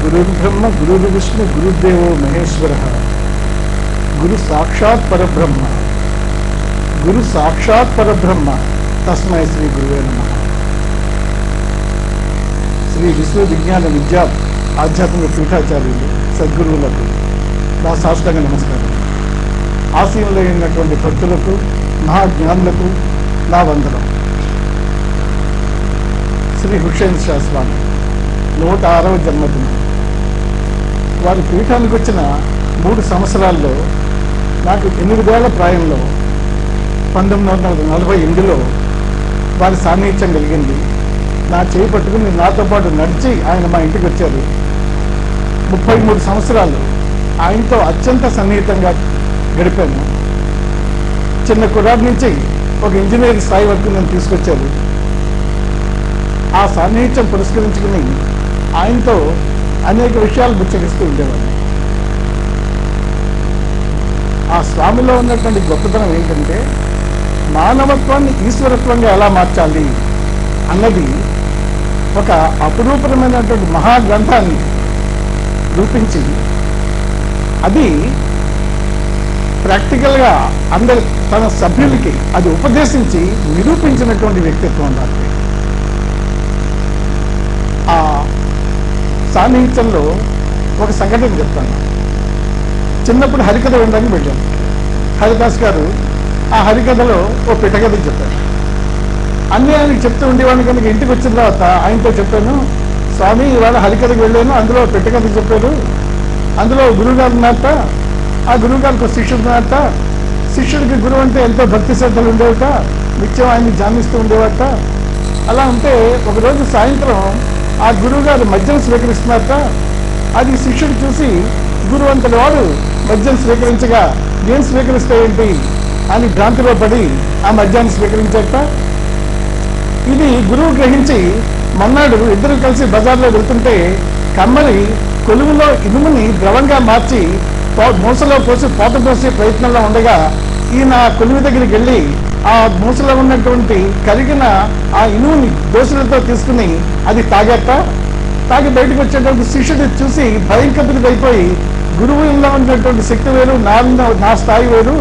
గురుర్బ్రహ్మ గురుర్విష్ణు గురుదేవో మహేశ్వర గురు సాక్షాత్ పరబ్రహ్మ గురు సాక్షాత్ పరబ్రహ్మ తస్మై శ్రీ గురువే నమః. శ్రీ విశ్వ విజ్ఞాన విద్యా ఆధ్యాత్మిక పీఠాచార్యులు సద్గురువులకు నా సాష్టాంగ నమస్కారం. ఆశయంలో ఉన్నటువంటి భక్తులకు మహాజ్ఞానులకు నా వందనం. శ్రీ హుషేన్ షా స్వామి 106వ జన్మదినం. వారి పీఠానికి వచ్చిన 3 సంవత్సరాల్లో నాకు 8 ఏళ్ల ప్రాయంలో 1948లో వారి సాన్నిధ్యం కలిగింది. నా చేయి పట్టుకుని నాతో పాటు నడిచి ఆయన మా ఇంటికి వచ్చారు. 33 సంవత్సరాలు ఆయనతో అత్యంత సన్నిహితంగా గడిపాను. చిన్న కుర్రాడి నుంచి ఒక ఇంజనీరింగ్ స్థాయి వరకు నన్ను తీసుకొచ్చారు. ఆ సాన్నిహిత్యం పురస్కరించుకుని ఆయనతో అనేక విషయాలు ముచ్చరిస్తూ ఉండేవాడిని. ఆ స్వామిలో ఉన్నటువంటి గొప్పతనం ఏంటంటే మానవత్వాన్ని ఈశ్వరత్వంగా ఎలా మార్చాలి అన్నది ఒక అపురూపమైనటువంటి మహాగ్రంథాన్ని రూపించి అది ప్రాక్టికల్గా అందరి తన సభ్యులకి అది ఉపదేశించి నిరూపించినటువంటి వ్యక్తిత్వం ఉండాలి. ఆ సాన్నిహిత్యంలో ఒక సంఘటన చెప్తాను. చిన్నప్పుడు హరికథ వినడానికి వెళ్ళాను. హరిదాస్ గారు ఆ హరికథలో ఓ పిట్టకథ చెప్పారు. అన్నీ ఆయనకి చెప్తూ ఉండేవాడిని కనుక ఇంటికి వచ్చిన తర్వాత ఆయనతో చెప్పాను, స్వామి ఇవాళ హరికథకి వెళ్ళాను, అందులో పిట్టకథ చెప్పారు, అందులో గురువుగారు ఉన్నారట, ఆ గురువుగారికి ఒక శిష్యుడు ఉన్నారట, శిష్యుడికి గురువు అంటే ఎంతో భక్తి శ్రద్ధలు ఉండేవట, నిత్యం ఆయన్ని ధ్యానిస్తూ ఉండేవట. అలా ఉంటే ఒకరోజు సాయంత్రం ఆ గురువుగారు మద్యం స్వీకరిస్తున్నారట. అది శిష్యుడు చూసి గురువు అంతటి వాడు మద్యం స్వీకరించగా నేను స్వీకరిస్తే ఏంటి అని భ్రాంతిలో పడి ఆ మద్యాన్ని స్వీకరించారట. ఇది గురువు గ్రహించి మొన్నాడు ఇద్దరు కలిసి బజార్లో వెళ్తుంటే కమ్మరి కొలువులో ఇనుముని ద్రవంగా మార్చి మూసలో పోసి పోత పోసే ప్రయత్నంలో ఉండగా ఈయన కొలువు దగ్గరికి వెళ్ళి ఆ మూసలో ఉన్నటువంటి కరిగిన ఆ ఇనుముని దోశలతో తీసుకుని అది తాగేట. తాగి బయటకు వచ్చేటువంటి శిష్యుడు చూసి భయంకరుడికి గురువులో ఉన్నటువంటి శక్తి వేరు, నా స్థాయి వేరు,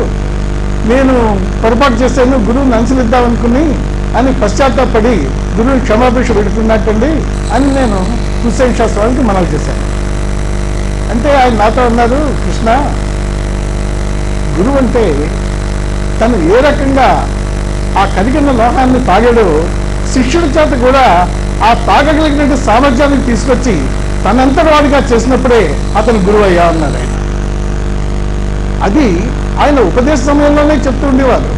నేను పొరపాటు చేశాను, గురువుని అనుసరిద్దామనుకుని అని పశ్చాత్తాపడి గురువు క్షమాభిష పెడుతున్నట్టండి అని నేను హుస్సేన్ శాస్త్రానికి మనవి చేశాను. అంటే ఆయన నాతో అన్నారు, కృష్ణ, గురువు అంటే తను ఏ రకంగా ఆ కరిగిన లోహాన్ని తాగాడో శిష్యుడి చేత కూడా ఆ తాగగలిగినటువంటి సామర్థ్యాన్ని తీసుకొచ్చి తనంతటి వాడిగా చేసినప్పుడే అతను గురువు అయ్యా అన్నాడు ఆయన. అది ఆయన ఉపదేశ సమయంలోనే చెప్తూ ఉండేవారు.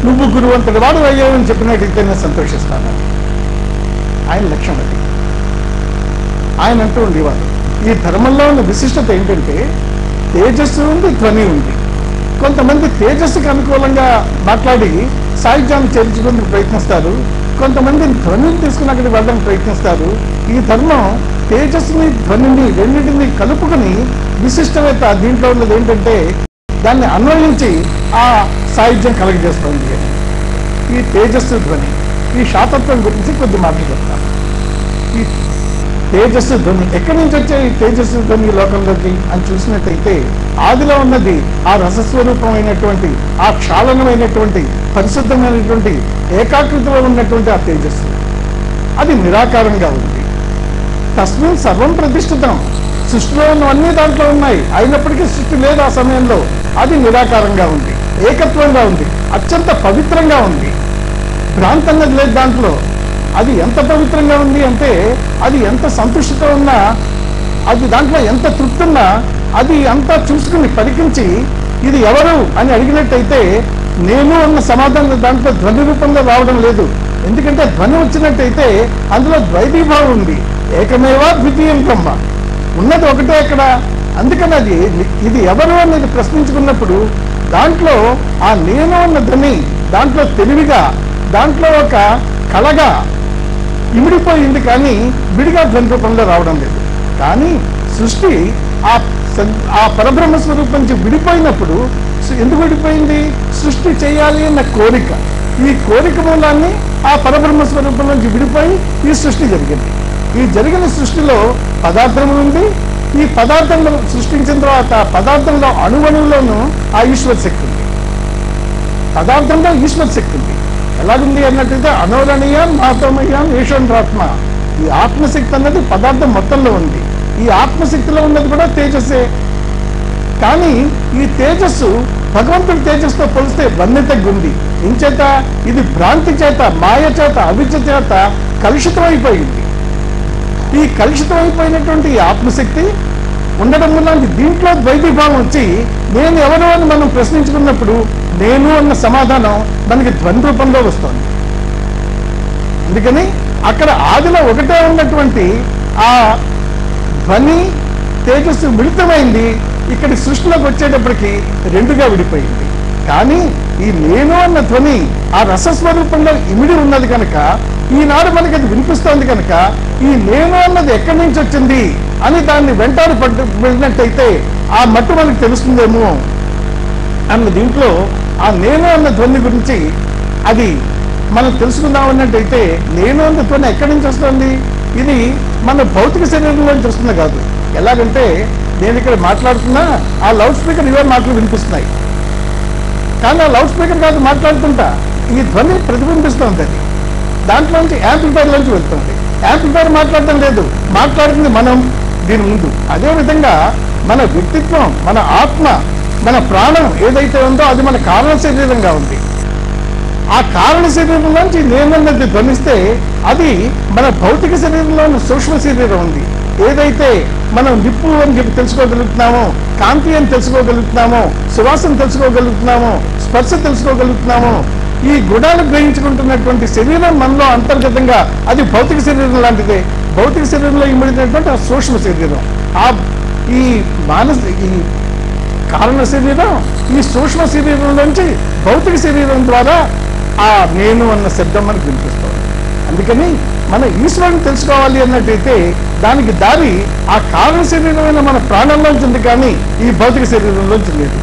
నువ్వు గురువు అంతటి వాడు అయ్యావని చెప్పినట్టయితే నేను సంతోషిస్తాను. ఆయన లక్ష్యం అది. ఆయన అంటూ ఉండేవారు, ఈ ధర్మంలో ఉన్న విశిష్టత ఏంటంటే తేజస్సు ఉంది, ధ్వని ఉంది. కొంతమంది తేజస్సుకు అనుకూలంగా మాట్లాడి సాహిత్యాన్ని చేర్చుకునేందుకు ప్రయత్నిస్తారు, కొంతమంది ధ్వనిని తీసుకుని అక్కడికి వెళ్ళడానికి ప్రయత్నిస్తారు. ఈ ధర్మం తేజస్సుని ధ్వనిని రెండింటిని కలుపుకొని విశిష్టత దీంట్లో ఉన్నది ఏంటంటే దాన్ని అన్వయించి ఆ సాహిత్యం కలగజేస్తుంది. ఈ తేజస్సు ధ్వని, ఈ శాతత్వం గురించి కొద్ది మాటలు చెప్తాను. ఈ తేజస్సు ధ్వని ఎక్కడి నుంచి వచ్చే ఈ తేజస్సు ధ్వని లోకంలోకి అని చూసినట్టయితే ఆదిలో ఉన్నది ఆ రసస్వరూపమైనటువంటి, ఆ క్షాళనమైనటువంటి, పరిశుద్ధమైనటువంటి, ఏకాకృతిలో ఉన్నటువంటి ఆ తేజస్సు అది నిరాకారంగా ఉంది. తస్మిన్ సర్వం ప్రతిష్ఠితం, సృష్టిలో ఉన్నవన్నీ దాంట్లో ఉన్నాయి, అయినప్పటికీ సృష్టి లేదు ఆ సమయంలో. అది నిరాకారంగా ఉంది, ఏకత్వంగా ఉంది, అత్యంత పవిత్రంగా ఉంది. భ్రాంతంగా లేదు దాంట్లో. అది ఎంత పవిత్రంగా ఉంది అంటే అది ఎంత సంతుష్టితో ఉన్నా, అది దాంట్లో ఎంత తృప్తి ఉన్నా అది అంతా చూసుకుని పరికించి ఇది ఎవరు అని అడిగినట్టయితే నేను అన్న సమాధానం దాంట్లో ధ్వని రూపంగా రావడం లేదు. ఎందుకంటే ధ్వని వచ్చినట్టయితే అందులో ద్వైతీభావం ఉంది. ఏకమేవా ద్వితీయం బ్రహ్మ, ఉన్నది ఒకటే అక్కడ. అందుకని అది ఇది ఎవరు అనేది ప్రశ్నించుకున్నప్పుడు దాంట్లో ఆ నేను అన్న ధ్వని దాంట్లో తెలివిగా, దాంట్లో ఒక కళగా ఇమిడిపోయింది, కానీ విడిగా ధ్వని రూపంలో రావడం లేదు. కానీ సృష్టి ఆ పరబ్రహ్మ స్వరూపం నుంచి విడిపోయినప్పుడు ఎందుకు విడిపోయింది? సృష్టి చేయాలి అన్న కోరిక. ఈ కోరిక మూలాన్ని ఆ పరబ్రహ్మ స్వరూపం నుంచి విడిపోయి ఈ సృష్టి జరిగింది. ఈ జరిగిన సృష్టిలో పదార్థం ఉంది. ఈ పదార్థంలో సృష్టించిన తర్వాత పదార్థంలో అణువణువులోనూ ఆ ఈశ్వర శక్తి ఉంది. పదార్థంలో ఈశ్వర శక్తి ఉంది. ఎలాగుంది అన్నట్టయితే అనోరణీయాన్ మాతమయ్యాన్ ఈశ్వరాత్మ. ఈ ఆత్మశక్తి అన్నది పదార్థం మొత్తంలో ఉంది. ఈ ఆత్మశక్తిలో ఉన్నది కూడా తేజస్సే. కానీ ఈ తేజస్సు భగవంతుడి తేజస్సుతో పోలిస్తే వన్యతగ్గుంది. ఇంచేత ఇది భ్రాంతి చేత, మాయ చేత, అవిద్య చేత కలుషితమైపోయింది. ఈ కలుషితమైపోయినటువంటి ఈ ఆత్మశక్తి ఉండడం వల్ల దీంట్లో ద్వైతీభావం వచ్చి నేను ఎవరు అని మనం ప్రశ్నించుకున్నప్పుడు నేను అన్న సమాధానం మనకి ధ్వని రూపంలో వస్తుంది. అందుకని అక్కడ ఆదిలో ఒకటే ఉన్నటువంటి ఆ ధ్వని తేజస్సు మిళితమైంది. ఇక్కడి సృష్టిలోకి వచ్చేటప్పటికి రెండుగా విడిపోయింది. కానీ ఈ నేను అన్న ధ్వని ఆ రసస్వరూపంలో ఇమిడి ఉన్నది కనుక ఈనాడు మనకి అది వినిపిస్తోంది కనుక ఈ నేను అన్నది ఎక్కడి నుంచి వచ్చింది అని దాన్ని వెంటాడి వెళ్ళినట్టయితే ఆ మట్టు మనకు తెలుస్తుందేమో అన్న దీంట్లో ఆ నేను అన్న ధ్వని గురించి అది మనం తెలుసుకుందాం అన్నట్టయితే నేను అన్న ధ్వని ఎక్కడి నుంచి వస్తుంది? ఇది మన భౌతిక శరీరంలోంచి వస్తుంది కాదు. ఎలాగంటే నేను ఇక్కడ మాట్లాడుతున్నా ఆ లౌడ్ స్పీకర్ ఇవే మాటలు వినిపిస్తున్నాయి, కానీ ఆ లౌడ్ స్పీకర్ కాదు మాట్లాడుతుంటా ఈ ధ్వని ప్రతిబింబిస్తుంది. అది దాంట్లోంచి యాంప్లిఫైర్లోంచి వెళ్తుంది. యాంప్లిఫైర్ మాట్లాడటం లేదు, మాట్లాడుతుంది మనం దీని ముందు. అదేవిధంగా మన వ్యక్తిత్వం, మన ఆత్మ, మన ప్రాణం ఏదైతే ఉందో అది మన కారణ శరీరంగా ఉంది. ఆ కారణ శరీరంలోంచి నేనన్నది ధ్వనిస్తే అది మన భౌతిక శరీరంలో ఉన్న సూక్ష్మ శరీరం ఉంది. ఏదైతే మనం నిప్పు అని చెప్పి తెలుసుకోగలుగుతున్నామో, కాంతి అని తెలుసుకోగలుగుతున్నామో, సువాసన తెలుసుకోగలుగుతున్నామో, స్పర్శ తెలుసుకోగలుగుతున్నామో, ఈ గుణాలు గ్రహించుకుంటున్నటువంటి శరీరం మనలో అంతర్గతంగా అది భౌతిక శరీరం లాంటిదే. భౌతిక శరీరంలో ఇమిడినటువంటి ఆ సూక్ష్మ శరీరం, ఈ కారణ శరీరం ఈ సూక్ష్మ శరీరంలోంచి భౌతిక శరీరం ద్వారా ఆ నేను అన్న శబ్దం మనకు వినిపిస్తుంది. అందుకని మన ఈశ్వరుని తెలుసుకోవాలి అన్నట్టయితే దానికి దారి ఆ కారణ శరీరమైన మన ప్రాణంలోంచి ఉంది, కానీ ఈ భౌతిక శరీరంలోంచి లేదు.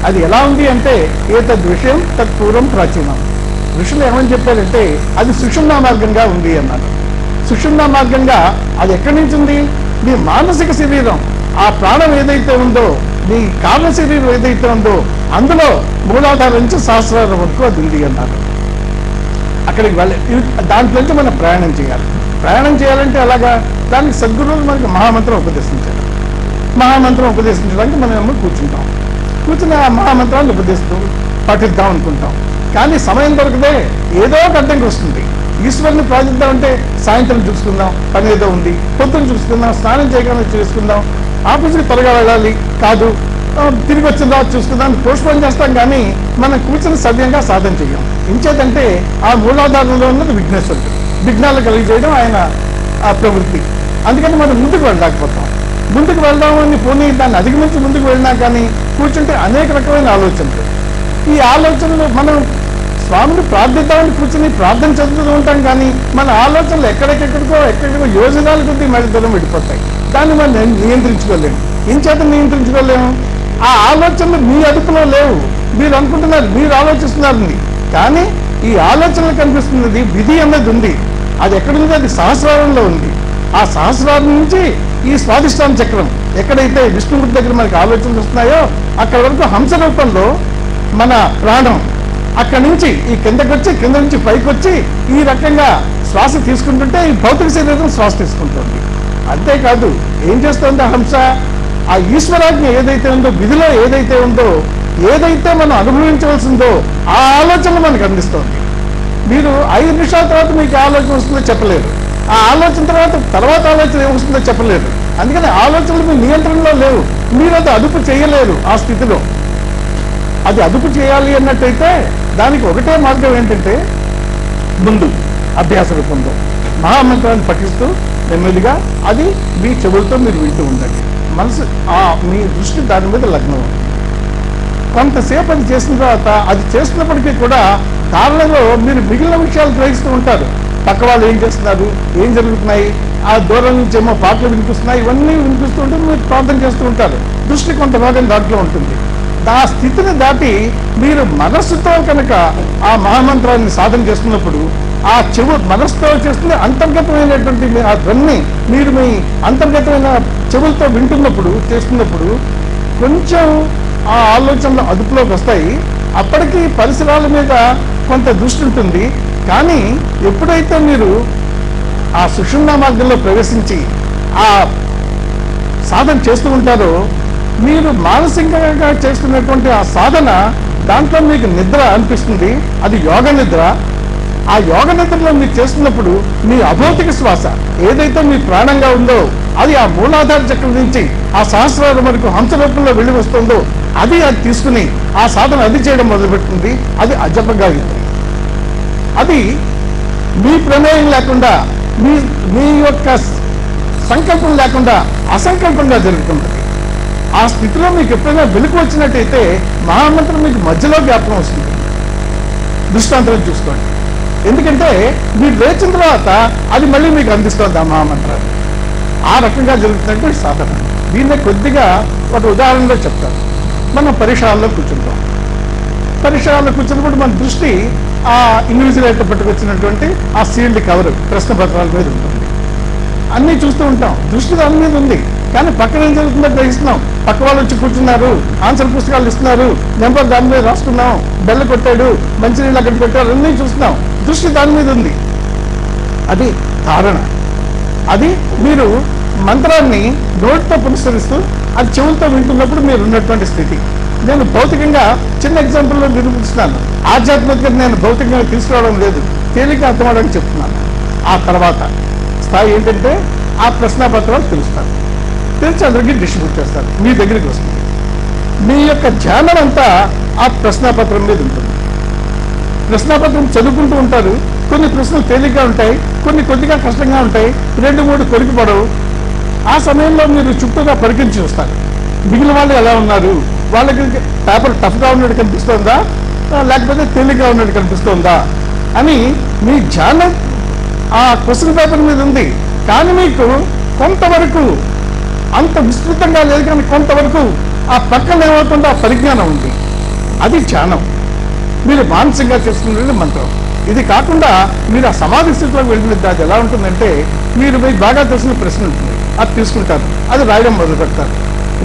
అది ఎలా ఉంది అంటే ఏతద్ విషయం తత్పూర్వం ప్రాచీనం. ఋషులు ఏమని చెప్పారంటే అది సుషుమ్నా మార్గంగా ఉంది అన్నారు. సుషుమ్నా మార్గంగా అది ఎక్కడి నుంచి ఉంది? మీ మానసిక శరీరం, ఆ ప్రాణం ఏదైతే ఉందో, మీ కారణ శరీరం ఏదైతే ఉందో అందులో మూలాధారం నుంచి సహస్రారం వరకు అది ఉంది అన్నారు. అక్కడికి దాంట్లోంచి మనం ప్రయాణం చేయాలి. ప్రయాణం చేయాలంటే అలాగా దానికి సద్గురువులు మనకి మహామంత్రం ఉపదేశించారు. మహామంత్రం ఉపదేశించడానికి మనం కూర్చుంటాం. కూర్చుని ఆ మహామంత్రాన్ని పఠిద్దాం అనుకుంటాం. కానీ సమయం దొరకదే, ఏదో ఒక అడ్డంకి వస్తుంది. ఈశ్వరుని ప్రార్థిద్దామంటే సాయంత్రం చూసుకుందాం, పని ఏదో ఉంది, పొద్దున చూసుకుందాం, స్నానం చేయగానే చేసుకుందాం, ఆఫీస్కి త్వరగా వెళ్ళాలి, కాదు తిరిగి వచ్చిన తర్వాత చూసుకుందాం, పోస్ట్పోన్ చేస్తాం. కానీ మనం కూర్చుని సవ్యంగా సాధన చేయం. ఇంచేతంటే ఆ మూలాధారంలో ఉన్నది విఘ్నేశ్వరుడు, విఘ్నాలు కలిగజేయడం ఆయన ఆ ప్రవృత్తి. అందుకని మనం ముందుకు వెళ్ళలేకపోతాం. ముందుకు వెళ్దామని పోనీ దాన్ని అధిగమించి ముందుకు వెళ్ళినా కానీ కూర్చుంటే అనేక రకమైన ఆలోచనలు. ఈ ఆలోచనలు మనం స్వామిని ప్రార్థిద్దామని కూర్చుని ప్రార్థన చదువుతూ ఉంటాం, కానీ మన ఆలోచనలు ఎక్కడికో యోజనాల కొద్దీ మళ్ళీ దూరం వెళ్ళిపోతాయి. దాన్ని మనం నియంత్రించుకోలేము. ఇంచేత నియంత్రించుకోలేము. ఆ ఆలోచనలు మీ అదుపులో లేవు. మీరు అనుకుంటున్నారు, మీరు ఆలోచిస్తున్నారండి, కానీ ఈ ఆలోచనలు కనిపిస్తున్నది విధి అన్నది ఉంది. అది ఎక్కడుంది? అది సహస్రారంలో ఉంది. ఆ సహస్రారం నుంచి ఈ స్వాదిష్టాన చక్రం ఎక్కడైతే విష్ణుమూర్తి దగ్గర మనకి ఆలోచనలు వస్తున్నాయో అక్కడ వరకు హంస రూపంలో మన ప్రాణం అక్కడి నుంచి ఈ కిందకి వచ్చి, కింద నుంచి పైకి వచ్చి ఈ రకంగా శ్వాస తీసుకుంటుంటే ఈ భౌతిక శరీరం శ్వాస తీసుకుంటుంది. అంతేకాదు ఏం చేస్తుంది హంస? ఆ ఈశ్వరాజ్ఞ ఏదైతే ఉందో, విధిలో ఏదైతే ఉందో, ఏదైతే మనం అనుభవించవలసిందో ఆ ఆలోచనలు మనకు అందిస్తుంది. మీరు 5 నిమిషాల తర్వాత మీకు ఆలోచన వస్తుందో చెప్పలేరు. ఆ ఆలోచన తర్వాత ఆలోచన ఏమొస్తుందో చెప్పలేరు. అందుకని ఆలోచనలు మీ నియంత్రణలో లేవు. మీరు అది అదుపు చేయలేరు. ఆ స్థితిలో అది అదుపు చేయాలి అన్నట్టయితే దానికి ఒకటే మార్గం ఏంటంటే ముందు అభ్యాస రూపంలో మహామంత్రాన్ని పఠిస్తూ నెమ్మదిగా అది మీ చెవులతో మీరు వింటూ ఉండండి. మనసు మీ దృష్టి దాని మీద లగ్నం. కొంతసేపు అది చేసిన తర్వాత అది చేస్తున్నప్పటికీ కూడా కారణంలో మీరు మిగిలిన విషయాలు గ్రహిస్తూ ఉంటారు. పక్క వాళ్ళు ఏం చేస్తున్నారు, ఏం జరుగుతున్నాయి, ఆ దూరం నుంచి ఏమో పాటలు వినిపిస్తున్నాయి, ఇవన్నీ వినిపిస్తూ ఉంటే మీరు ప్రార్థన చేస్తూ ఉంటారు. దృష్టి కొంత భాగం దాంట్లో ఉంటుంది. ఆ స్థితిని దాటి మీరు మనస్సుతో కనుక ఆ మహామంత్రాన్ని సాధన చేస్తున్నప్పుడు ఆ మనస్సుతో చేస్తున్న అంతర్గతమైనటువంటి ఆ ధ్వని మీరు మీ అంతర్గతమైన చెవులతో వింటున్నప్పుడు చేస్తున్నప్పుడు కొంచెం ఆ ఆలోచనలు అదుపులోకి వస్తాయి. అప్పటికి పరిసరాల మీద కొంత దృష్టి ఉంటుంది. కానీ ఎప్పుడైతే మీరు ఆ సుషుమ్నా మార్గంలో ప్రవేశించి ఆ సాధన చేస్తూ ఉంటారో మీరు మానసికంగా చేస్తున్నటువంటి ఆ సాధన దాంట్లో మీకు నిద్ర అనిపిస్తుంది. అది యోగ నిద్ర. ఆ యోగ నిద్రలో మీరు చేస్తున్నప్పుడు మీ అభౌతిక శ్వాస ఏదైతే మీ ప్రాణంగా ఉందో అది ఆ మూలాధార చక్రం నుంచి ఆ సహస్రారం వరకు హంస రూపంలో వెళ్ళి వస్తుందో అది తీసుకుని ఆ సాధన అది చేయడం మొదలుపెడుతుంది. అది అజపగాయత్రి. అది మీ ప్రమేయం లేకుండా మీ యొక్క సంకల్పం లేకుండా అసంకల్పంగా జరుగుతుంది. ఆ స్థితిలో మీకు ఎప్పుడైనా వెలుగు వచ్చినట్టయితే మహామంత్రం మీకు మధ్యలో జ్ఞాపకం వస్తుంది. దృష్టాంతరం చూసుకోండి. ఎందుకంటే మీరు లేచిన తర్వాత అది మళ్ళీ మీకు అందిస్తుంది ఆ మహామంత్రాన్ని. ఆ రకంగా జరుగుతున్నటువంటి సాధన. దీన్నే కొద్దిగా ఒక ఉదాహరణలో చెప్తాను. మనం పరీక్షల్లో కూర్చుంటాం. పరీక్షల్లో కూర్చున్నప్పుడు మన దృష్టి ఆ ఇన్విజిలేటర్ పట్టుకొచ్చినటువంటి ఆ సీల్డ్ కవర్ ప్రశ్న పత్రాల మీద ఉంటుంది. అన్నీ చూస్తూ ఉంటాం. దృష్టి దాని మీద ఉంది. కానీ పక్కన ఏం జరుగుతుందో గ్రహిస్తున్నాం. పక్క వాళ్ళు వచ్చి కూర్చున్నారు, ఆన్సర్ పుస్తకాలు ఇస్తున్నారు, నెంబర్ దాని మీద రాసుకున్నాం, బెల్ల కొట్టాడు, మంచినీళ్ళు అక్కడ పెట్టారు, అన్నీ చూస్తున్నాం. దృష్టి దాని మీద ఉంది. అది ధారణ. అది మీరు మంత్రాన్ని నోటితో పునస్కరిస్తూ అది చెవులతో వింటున్నప్పుడు మీరు ఉన్నటువంటి స్థితి. నేను భౌతికంగా చిన్న ఎగ్జాంపుల్లో నిరూపిస్తున్నాను. ఆధ్యాత్మికంగా నేను భౌతికంగా తీసుకురావడం లేదు, తేలిక అర్థమవడానికి చెప్తున్నాను. ఆ తర్వాత స్థాయి ఏంటంటే ఆ ప్రశ్నాపత్రాలు తెలుస్తారు, తెలిసి అందరికీ డిస్ట్రిబ్యూట్ చేస్తారు, మీ దగ్గరికి వస్తుంది. మీ యొక్క ధ్యానం అంతా ఆ ప్రశ్నాపత్రం మీద ఉంటుంది. ప్రశ్నాపత్రం చదువుకుంటూ ఉంటారు. కొన్ని ప్రశ్నలు తేలిగ్గా ఉంటాయి, కొన్ని కొద్దిగా కష్టంగా ఉంటాయి, 2-3 కొరికి పడవు. ఆ సమయంలో మీరు చుట్టూగా పరికించి చూస్తారు, మిగిలిన వాళ్ళు ఎలా ఉన్నారు, వాళ్ళకి పేపర్ టఫ్గా ఉన్నట్టు కనిపిస్తుందా లేకపోతే తేలిగ్గా ఉన్నట్టు కనిపిస్తుందా అని మీ ధ్యానం ఆ క్వశ్చన్ పేపర్ మీద ఉంది. కానీ మీకు కొంతవరకు అంత విస్తృతంగా లేదు, కానీ కొంతవరకు ఆ పక్కన ఏమవుతుందో ఆ పరిజ్ఞానం ఉంది. అది ధ్యానం, మీరు మానసికంగా చేసుకునే మంత్రం. ఇది కాకుండా మీరు ఆ సమాధి స్థితిలోకి వెళ్ళినది అది ఎలా ఉంటుందంటే, మీరు మీకు బాగా తెలిసిన ప్రశ్న ఉంటుంది, అది తీసుకుంటారు, అది రాయడం మొదలు పెడతారు.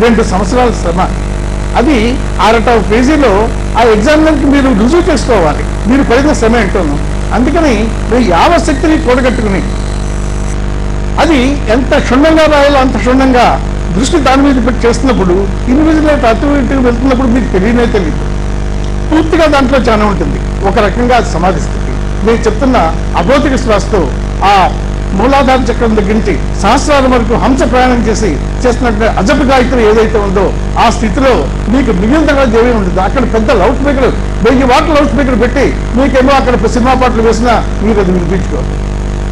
2 సంవత్సరాల శ్రమ, అది 6 పేజీలో ఆ ఎగ్జామినర్కి మీరు రుజువు చేసుకోవాలి మీరు పడిన శ్రమ ఏంటోను. అందుకని మీరు యావశక్తిని కూడగట్టుకుని అది ఎంత క్షుణ్ణంగా రాయాలో అంత క్షుణ్ణంగా దృష్టి దాని మీద పెట్టి చేస్తున్నప్పుడు ఇన్విజిలేట్ అటు ఇటు వెళ్తున్నప్పుడు మీకు తెలియనే తెలియదు. పూర్తిగా దాంట్లో ధ్యానం ఉంటుంది. ఒక రకంగా అది సమాధి స్థితి. నేను చెప్తున్న అభౌతిక శ్వాసతో ఆ మూలాధార చక్రం దగ్గర నుంచి సహస్రాల వరకు హంస ప్రయాణం చేస్తున్నట్టు అజపు గాయత్రి ఏదైతే ఉందో ఆ స్థితిలో మీకు మిగిలిన ఏమీ ఉండదు. అక్కడ పెద్ద లౌడ్ స్పీకర్ 1000 వాట్ల లౌడ్ స్పీకర్ పెట్టి మీకేమో అక్కడ సినిమా పాటలు వేసినా మీరు అది వినిపించుకోవాలి.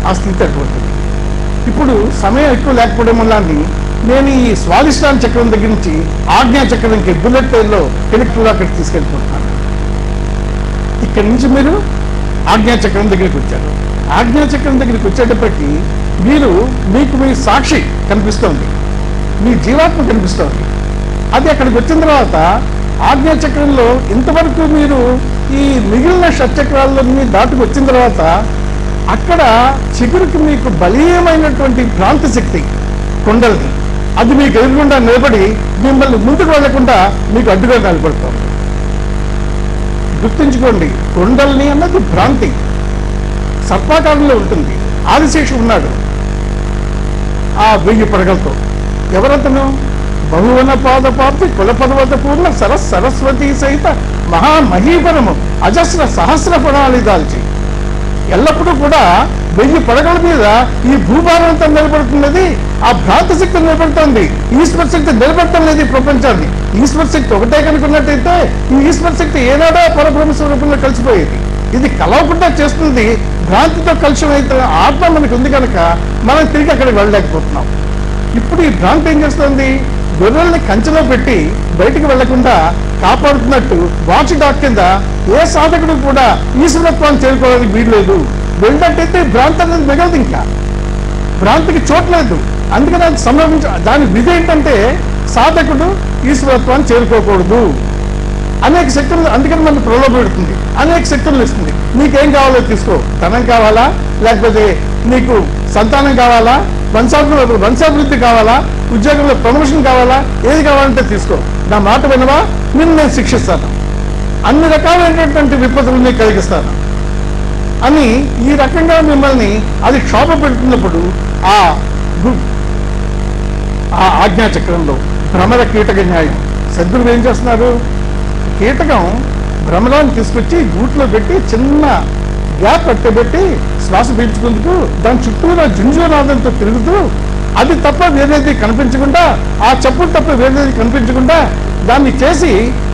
ఆ స్థితి అటువంటిది. ఇప్పుడు సమయం ఎక్కువ లేకపోవడం వల్ల నేను ఈ స్వాదిష్టాన చక్రం దగ్గర నుంచి ఆజ్ఞా చక్రంకి బుల్లెట్ ట్రైన్లో కనెక్టర్లో అక్కడికి తీసుకెళ్ళిపోతున్నాను. ఇక్కడి నుంచి మీరు ఆజ్ఞా చక్రం దగ్గరికి వచ్చారు. ఆజ్ఞా చక్రం దగ్గరికి వచ్చేటప్పటికి మీకు మీ సాక్షి కనిపిస్తోంది, మీ జీవాత్మ కనిపిస్తోంది. అది అక్కడికి వచ్చిన తర్వాత ఆజ్ఞా చక్రంలో ఇంతవరకు మీరు ఈ మిగిలిన షట్చక్రాల్లో దాటుకు వచ్చిన తర్వాత అక్కడ చిగురికి మీకు బలీయమైనటువంటి భ్రాంతి శక్తి కొండల్ని అది మీకు ఎదురుగుండా నిలబడి మిమ్మల్ని ముందుకు వెళ్లకుండా మీకు అడ్డుగా నిలబడుతోంది. గుర్తుంచుకోండి, కొండల్ని అన్నది భ్రాంతి, సర్పాకారంలో ఉంటుంది. ఆదిశేషు ఉన్నాడు ఆ 1000 పడగలతో. ఎవరతను? బహువన పాదపాపి కులపర్వత పూర్ణ సరస్వతి సహిత మహామహీపరము అజస్ర సహస్ర ఫణాలు దాల్చి ఎల్లప్పుడూ కూడా 1000 పడగల మీద ఈ భూభారంతో నిలబడుతున్నది ఆ భ్రాంతి శక్తి నిలబడుతుంది. ఈశ్వర శక్తి నిలబడటం లేదు ఈ ప్రపంచాన్ని. ఈశ్వర శక్తి ఒకటే కనుకున్నట్టయితే ఈ ఈశ్వర శక్తి ఏనాడో పరబ్రహ్మ స్వరూపంలో కలిసిపోయేది. ఇది కలవకుండా చేస్తుంది. భ్రాంతితో కలిసి అయితే ఆత్మ మనకు ఉంది కనుక మనం తిరిగి అక్కడికి వెళ్ళలేకపోతున్నాం. ఇప్పుడు ఈ భ్రాంతి ఏం చేస్తుంది? గొర్రెల్ని కంచెలో పెట్టి బయటికి వెళ్లకుండా కాపాడుతున్నట్టు వాచ్ డాగ్ కింద ఏ సాధకుడు కూడా ఈశ్వరత్వాన్ని చేరుకోవడానికి వీల్లేదు. వెళ్ళినట్టయితే భ్రాంతి అనేది మిగలదు, ఇంకా భ్రాంతికి చోట్లేదు. అందుకని అది దాని విధి ఏంటంటే సాధకుడు ఈశ్వరత్వాన్ని చేరుకోకూడదు. అనేక శక్తులు అందుకని మనం ప్రలోభపెడుతుంది, అనేక శక్తులు ఇస్తుంది. నీకేం కావాలో తీసుకో, ధనం కావాలా, లేకపోతే నీకు సంతానం కావాలా, వంశాభివృద్ధి కావాలా, ఉద్యోగంలో ప్రమోషన్ కావాలా, ఏది కావాలంటే తీసుకో, నా మాట వినవా నిన్ను నేను శిక్షిస్తాను, అన్ని రకాలైనటువంటి విపత్తులు నీకు కలిగిస్తాను అని ఈ రకంగా మిమ్మల్ని అది క్షోభ పెడుతున్నప్పుడు ఆ ఆజ్ఞాచక్రంలో భ్రమర కీటక న్యాయం సద్గురువు ఏం చేస్తున్నారు? కీటకం భ్రమరాన్ని తీసుకొచ్చి గూట్లో పెట్టి చిన్న గ్యాప్ కట్టబెట్టి శ్వాస పీల్చుకుంటూ దాని చుట్టూరా జుంజునాదంతో తిరుగుతూ అది తప్ప వేరేది కనిపించకుండా, ఆ చెప్పులు తప్ప వేరేది కనిపించకుండా దాన్ని చేసి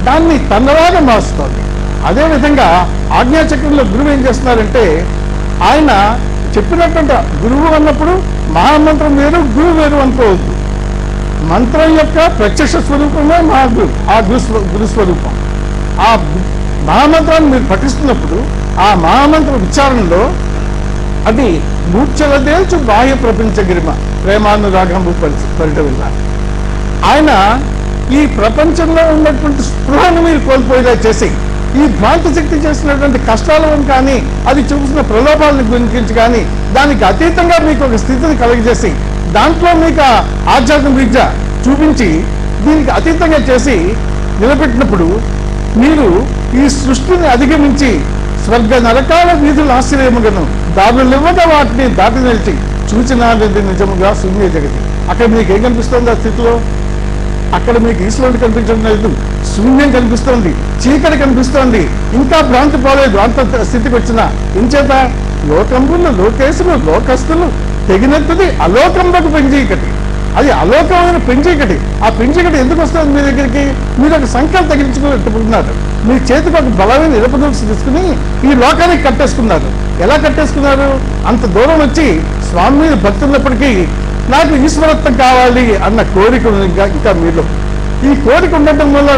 దాన్ని తనలాగా మారుస్తుంది. అదేవిధంగా ఆజ్ఞాచక్రంలో గురువు ఏం చేస్తున్నారంటే ఆయన చెప్పినటువంటి గురువు అన్నప్పుడు మహామంత్రం వేరు గురువు వేరు అనుకోవద్దు. మంత్రం యొక్క ప్రత్యక్ష స్వరూపమే ఆ గురు స్వరూపం. ఆ మహామంత్రాన్ని మీరు పఠిస్తున్నప్పుడు ఆ మహామంత్ర ఉచ్చారణలో అది మూర్ఛలదేల్చు బాహ్య ప్రపంచ గిరిమ ప్రేమానురాగంబు పరిటవిల్ల. ఆయన ఈ ప్రపంచంలో ఉన్నటువంటి స్పృహను మీరు కోల్పోయేలా చేసి ఈ భ్రాంతి శక్తి చేసినటువంటి కష్టాలను కానీ అది చూపిస్తున్న ప్రలోభాలను గురించి కానీ దానికి అతీతంగా మీకు ఒక స్థితిని కలుగజేసి దాంట్లో మీకు ఆధ్యాత్మిక విద్య చూపించి దీనికి అతీతంగా చేసి నిలబెట్టినప్పుడు మీరు ఈ సృష్టిని అధిగమించి స్వర్గ నరకాల వీధులు ఆశ్చర్యముగను దారులివ్వగా వాటిని దాటి నిలిచి చూచినది నిజముగా శూన్య జగతి. అక్కడ మీకు ఏం కనిపిస్తుంది? ఆ స్థితిలో అక్కడ మీకు ఈశ్వరుడు కనిపించడం లేదు, శూన్యం కనిపిస్తోంది, చీకటి కనిపిస్తోంది. ఇంకా భ్రాంతి పోలేదు అంత స్థితికి వచ్చిన ఇంచేత లోకంబులు లోకేశులు లోకస్తులు తెగినట్టుది అలోకంలోకి పెంచీకటి. అది అలోకమైన పెంచీకటి. ఆ పెంచీకటి ఎందుకు వస్తుంది మీ దగ్గరికి? మీరు ఒక సంఖ్యలు తగిలించుకుంటున్నారు. మీ చేతికి ఒక బలమైన ఇరపదూసి తీసుకుని ఈ లోకానికి కట్టేసుకున్నారు. ఎలా కట్టేసుకున్నారు? అంత దూరం వచ్చి స్వామి మీద భక్తున్నప్పటికీ నాకు ఈశ్వరత్వం కావాలి అన్న కోరిక ఉంది ఇంకా మీలో. ఈ కోరిక ఉండటం వల్ల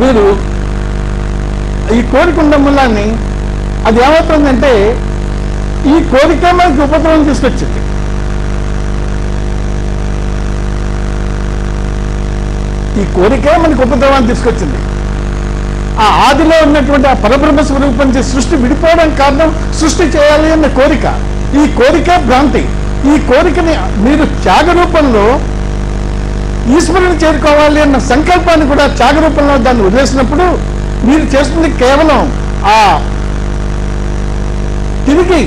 మీరు ఈ కోరిక ఉండడం వల్ల అది ఏమవుతుందంటే ఈ కోరిక మనకి ఉపద్రవం తీసుకొచ్చింది. ఈ కోరికే మనకి ఉపద్రవాన్ని తీసుకొచ్చింది. ఆ ఆదిలో ఉన్నటువంటి ఆ పరబ్రహ్మ స్వరూపం సృష్టి విడిపోవడానికి కారణం సృష్టి చేయాలి అన్న కోరిక. ఈ కోరికే భ్రాంతి. ఈ కోరికని మీరు త్యాగ రూపంలో ఈశ్వరుని చేరుకోవాలి అన్న సంకల్పాన్ని కూడా త్యాగ రూపంలో దాన్ని వదిలేసినప్పుడు మీరు చేస్తుంది కేవలం ఆ తిరిగి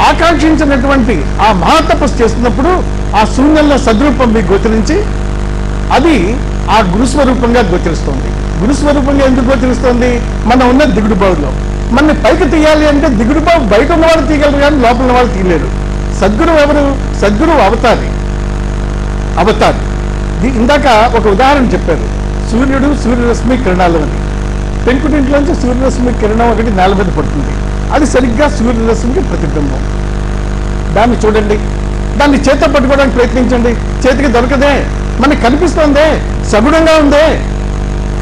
ఆకాంక్షించినటువంటి ఆ మహాతపస్సు చేస్తున్నప్పుడు ఆ శూన్యంలో సద్రూపం మీకు గోచరించి అది ఆ గురుస్వరూపంగా గోచరిస్తుంది. గురుస్వరూపంగా ఎందుకు గోచరిస్తుంది? మనం ఉన్న దిగుడు బావులో మన పైకి తీయాలి అంటే దిగుడు బావు బయట ఉన్నవాడు తీయగలరు కానీ లోపల ఉన్నవాడు తీయలేరు. సద్గురువు ఎవరు? సద్గురువు అవతారి. ఇందాక ఒక ఉదాహరణ చెప్పారు. సూర్యుడు సూర్యరశ్మి కిరణాలు అని. పెంకుటింట్లోంచి సూర్యరశ్మి కిరణం ఒకటి నేల మీద పడుతుంది. అది సరిగ్గా సూర్యరశ్మికి ప్రతిబింబం. దాన్ని చూడండి, దాన్ని చేత పట్టుకోవడానికి ప్రయత్నించండి, చేతికి దొరకదే. మనకి కనిపిస్తుందే, సగుణంగా ఉందే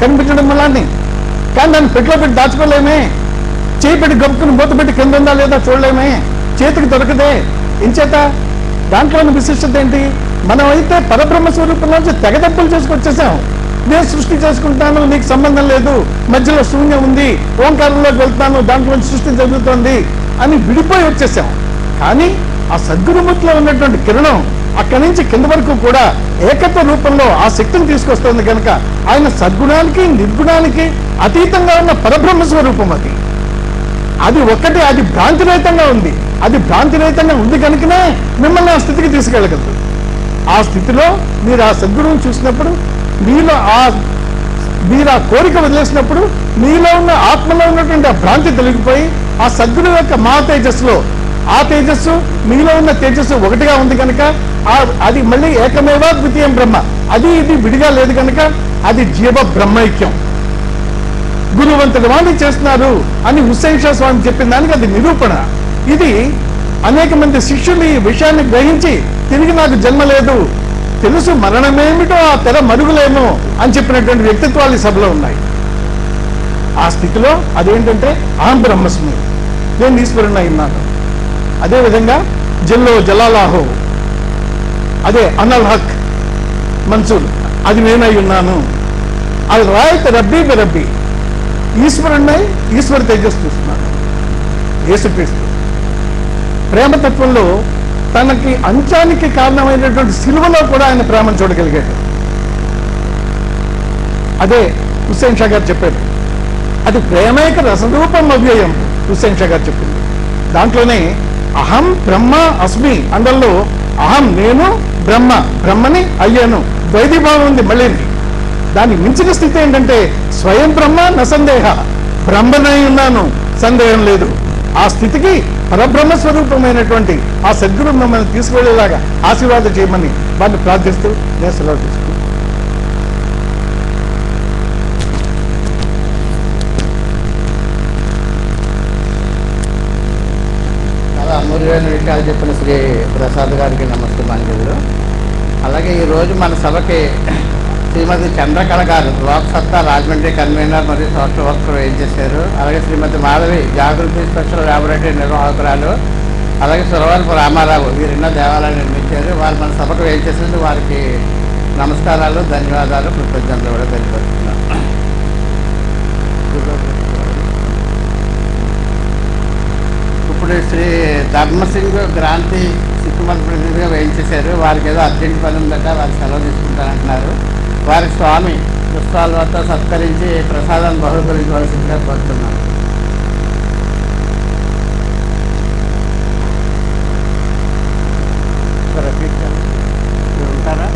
కనిపించడం వల్ల. కానీ దాన్ని పెట్టిలో పెట్టి దాచుకోలేమే. చేయి పెట్టి గొప్పకుని మూత పెట్టి కింద ఉందా లేదా చూడలేమే. చేతికి దొరకదే. ఎంచేత దాంట్లోని విశిష్టత ఏంటి? మనం అయితే పరబ్రహ్మ స్వరూపంలోంచి తెగదప్పులు చేసుకొచ్చేసాం. నేను సృష్టి చేసుకుంటాను, నీకు సంబంధం లేదు, మధ్యలో శూన్యం ఉంది, ఓంకారంలోకి వెళ్తాను, దాంట్లో సృష్టి జరుగుతోంది అని విడిపోయి వచ్చేసాం. కానీ ఆ సద్గురుమూర్తిలో ఉన్నటువంటి కిరణం అక్కడి నుంచి కింద వరకు కూడా ఏకత్వ రూపంలో ఆ శక్తిని తీసుకొస్తుంది కనుక ఆయన సద్గుణానికి నిర్గుణానికి అతీతంగా ఉన్న పరబ్రహ్మ స్వరూపం అది. అది ఒక్కటి, అది భ్రాంతిరహితంగా ఉంది. అది భ్రాంతిరహితంగా ఉంది కనుకనే మిమ్మల్ని ఆ స్థితికి తీసుకెళ్ళగలదు. ఆ స్థితిలో మీరు ఆ సద్గురువుని చూసినప్పుడు మీరు ఆ కోరిక వదిలేసినప్పుడు మీలో ఉన్న ఆత్మలో ఉన్నటువంటి ఆ భ్రాంతి తొలగిపోయి ఆ సద్గురువు యొక్క మహా తేజస్సులో ఆ తేజస్సు మీలో ఉన్న తేజస్సు ఒకటిగా ఉంది కనుక అది మళ్ళీ ఏకమేవా ద్వితీయం బ్రహ్మ. అది ఇది విడిగా లేదు కనుక అది జీవ బ్రహ్మైక్యం. గురువంతుడు వాణి చేస్తున్నారు అని హుస్సేన్ షా స్వామి చెప్పిన దానికి అది నిరూపణ. ఇది అనేక మంది శిష్యులు ఈ విషయాన్ని గ్రహించి తిరిగి నాకు జన్మ లేదు, తెలుసు మరణమేమిటో ఆ తెర మరుగులేమో అని చెప్పినటువంటి వ్యక్తిత్వాలు ఈ సభలో ఉన్నాయి. ఆ స్థితిలో అదేంటంటే అహం బ్రహ్మస్మి, నేను ఈశ్వరుని ఉన్నాను. అదేవిధంగా జల్లో జలాలాహో, అదే అనల్ హక్ మన్సూర్, అది నేనై ఉన్నాను. అది రాయత్ రబ్బీ బి ఈశ్వరుణ్ణై ఈశ్వర తేజస్సు చూస్తున్నాను. యేసుక్రీస్తు ప్రేమతత్వంలో తనకి అంచానికి కారణమైనటువంటి సిలువలో కూడా ఆయన ప్రేమను చూడగలిగాడు. అదే హుస్సేన్ షా గారు చెప్పారు. అది ప్రేమైక రసరూపం అవ్యయం హుస్సేన్ షా గారు చెప్పింది. దాంట్లోనే అహం బ్రహ్మ అస్మి అందులో అహం నేను బ్రహ్మని అయ్యాను ద్వైతీభావం ఉంది. మళ్ళీ దాన్ని మించిన స్థితి ఏంటంటే స్వయం బ్రహ్మ నసందేహ, బ్రహ్మనై ఉన్నాను, సందేహం లేదు. ఆ స్థితికి పరబ్రహ్మ స్వరూపమైనటువంటి ఆ సద్గురు మమ్మల్ని తీసుకువెళ్ళేలాగా ఆశీర్వాదం చేయమని వారిని ప్రార్థిస్తూ నేను సెలవు తీసుకుంటాను.
చాలా అమూల్యమైన విషయాలు చెప్పిన శ్రీ ప్రసాద్ గారికి నమస్కారాలు. అలాగే ఈరోజు మన సభకి శ్రీమతి చంద్రకళ గారు లోక్సత్తా రాజమండ్రి కన్వీనర్ మరియు సోషల్ వర్కర్ ఏం చేశారు. అలాగే శ్రీమతి మాధవి జాగృతి స్పెషల్ ల్యాబొరేటరీ నిర్వాహకురాలు, అలాగే సురవరపు రామారావు వీరిన్న దేవాలయాన్ని నిర్మించారు. వారు మన సభకు ఏం చేసినందుకు వారికి నమస్కారాలు, ధన్యవాదాలు, కృతజ్ఞతలు కూడా తెలియపరుస్తున్నాం. ఇప్పుడు శ్రీ ధర్మసింగ్ గ్రాంతి సిక్కుమల్ ప్రతినిధిగా వేయించేశారు. వారికి ఏదో అర్జెంట్ పని ఉందట, వారికి సెలవు తీసుకుంటానంటున్నారు. వారి స్వామి పుష్పాలతో సత్కరించి ప్రసాదాన్ని బహుకరించవలసిందిగా కోరుతున్నాను. ఉంటారా?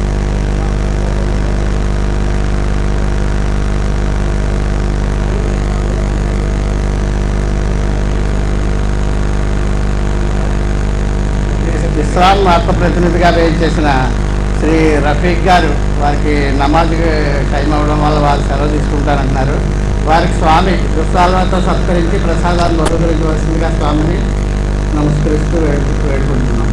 ఇస్లాం మత ప్రతినిధిగా వేయించేసిన శ్రీ రఫీక్ గారు వారికి నమాజ్కి టైం అవ్వడం వల్ల వారు సెలవు తీసుకుంటారంటున్నారు. వారికి స్వామి దుస్తాలతో సత్కరించి ప్రసాదాన్ని బహుకరించవలసిందిగా స్వామిని నమస్కరిస్తూ వేడుకుంటున్నాం.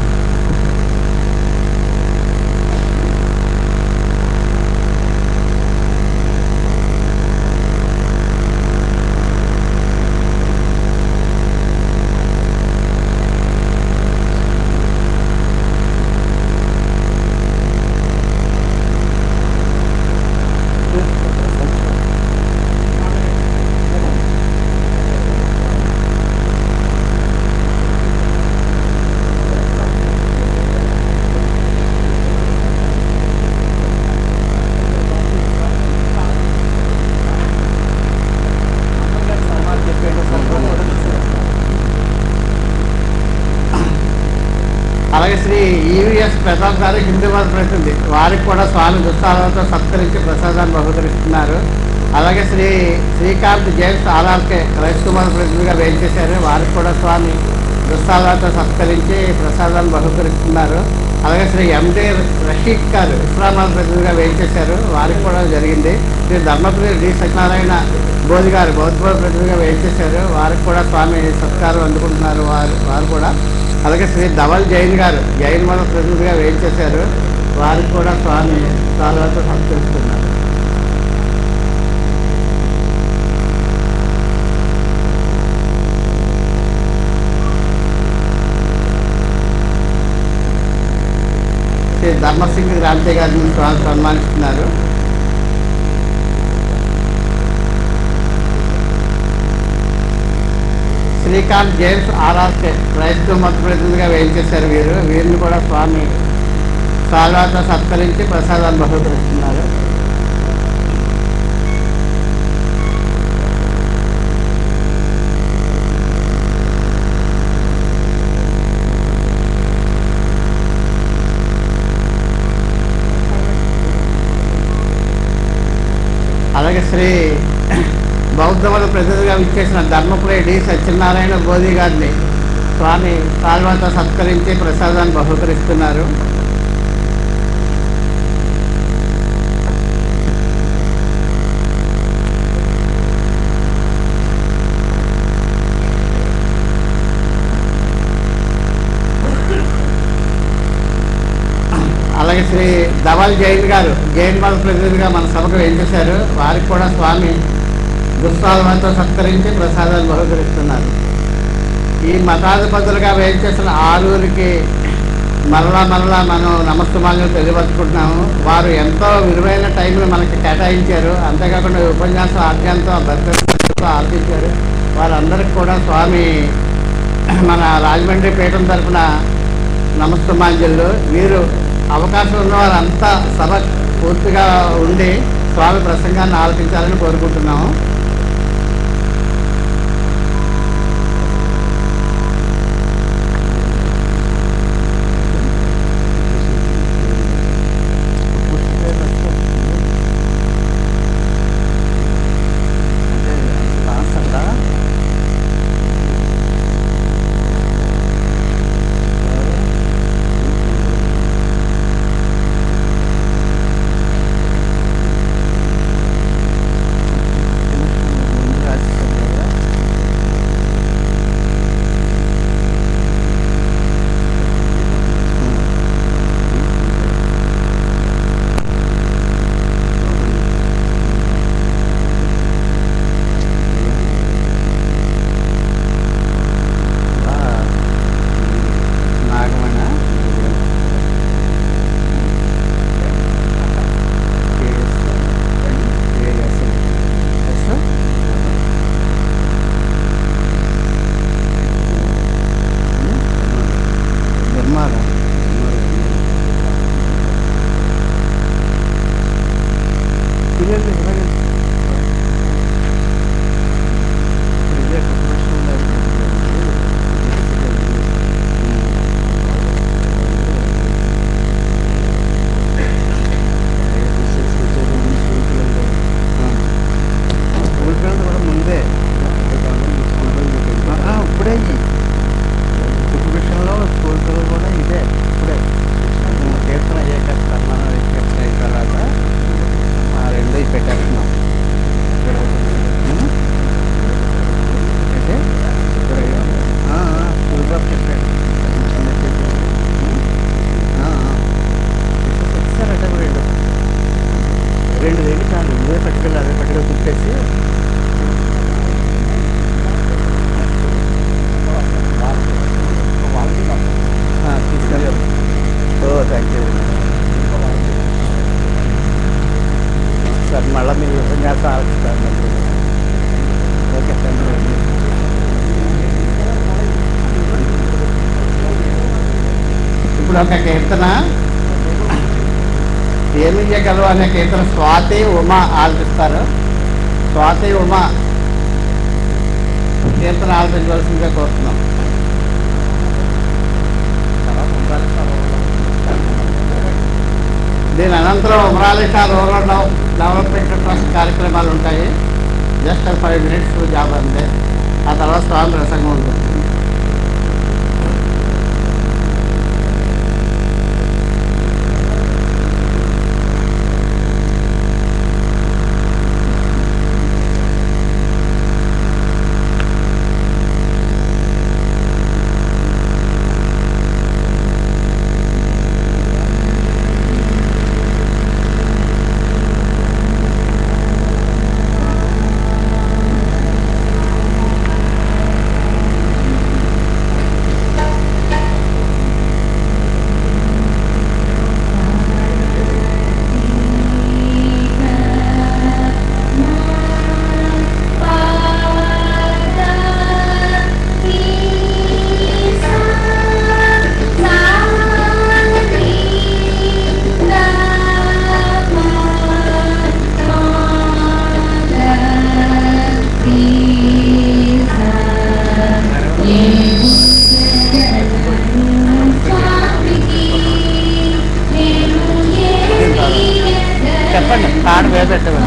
అలాగే శ్రీ ఈవీఎస్ ప్రతాప్ గారు హిందూ మత ప్రతినిధి, వారికి కూడా స్వామి దుస్తాలతో సత్కరించి ప్రసాదాన్ని బహుకరిస్తున్నారు. అలాగే శ్రీకాంత్ జేమ్స్ ఆర్ఆర్కే క్రైస్తవ మత ప్రతినిధిగా వేయించేశారు. వారికి కూడా స్వామి దుస్తాలతో సత్కరించి ప్రసాదాన్ని బహుకరిస్తున్నారు. అలాగే శ్రీ ఎండి రషీద్ గారు ఇస్లాం మత ప్రతినిధిగా వేయించేశారు. వారికి కూడా జరిగింది. శ్రీ ధర్మపురి డి సత్యనారాయణ బోధి గారు బౌద్ధ మత ప్రతినిధిగా వేయించేశారు. వారికి కూడా స్వామి సత్కారం అందుకుంటున్నారు. వారు కూడా అలాగే శ్రీ ధవల్ జైన్ గారు జైన్ మత ప్రతినిధిగా వేయించేశారు. వారికి కూడా స్వామి దుస్తాలతో సత్కరిస్తున్నారు. శ్రీ ధర్మసింగ్ రామ్తే గారిని స్వామి సన్మానిస్తున్నారు. శ్రీకాంత్ జేమ్స్ ఆర్ఆర్కే క్రైస్తవ మత ప్రతినిధిగా వేయించేశారు. వీరిని కూడా స్వామి సాల్వాతో సత్కరించి ప్రసాదాన్ని బహుకరిస్తున్నారు. అలాగే శ్రీ బౌద్ధ మత ప్రతినిధిగా విచ్చేసిన ధర్మపురి డి సత్యనారాయణ బోధి గారిని స్వామి సాల్వాతో సత్కరించి ప్రసాదాన్ని బహుకరిస్తున్నారు. అలాగే శ్రీ ధవల్ జైన్ గారు జైన్ మత ప్రతినిధిగా మన సభకు వేయించేశారు. వారికి కూడా స్వామి దుస్తాలతో సత్కరించి ప్రసాదాలు బహుకరిస్తున్నారు. ఈ మతాధిపతులుగా వేయించేసిన ఆరుగురికి మరలా మనం నమస్తమాంగం తెలియపరుచుకుంటున్నాము. వారు ఎంతో విలువైన టైంను మనకి కేటాయించారు. అంతేకాకుండా ఉపన్యాసం ఆద్యంతం భక్తులతో ఆర్పించారు. వారందరికీ కూడా స్వామి మన రాజమండ్రి పీఠం తరఫున నమస్తమాంజలు. వీరు అవకాశం ఉన్న వారంతా సభ పూర్తిగా ఉండి స్వామి ప్రసంగాన్ని ఆలపించాలని కోరుకుంటున్నాము. ఇప్పుడు ఒక కీర్తన ఏమి చేయగలవు అనే కీర్తన స్వాతి ఉమా ఆలపిస్తారు. స్వాతి ఉమా కీర్తన ఆలపించవలసిందిగా కోరుతున్నాం. దీని అనంతరం ఉమరాలిషా రూరల్ డెవలప్మెంట్ ట్రస్ట్ కార్యక్రమాలు ఉంటాయి. జస్ట్ 5 minutes జాబ్ అంతే. ఆ తర్వాత స్వామి ప్రసంగం ఉంటుంది. చెప్పండి, పాట వేపెట్టండి.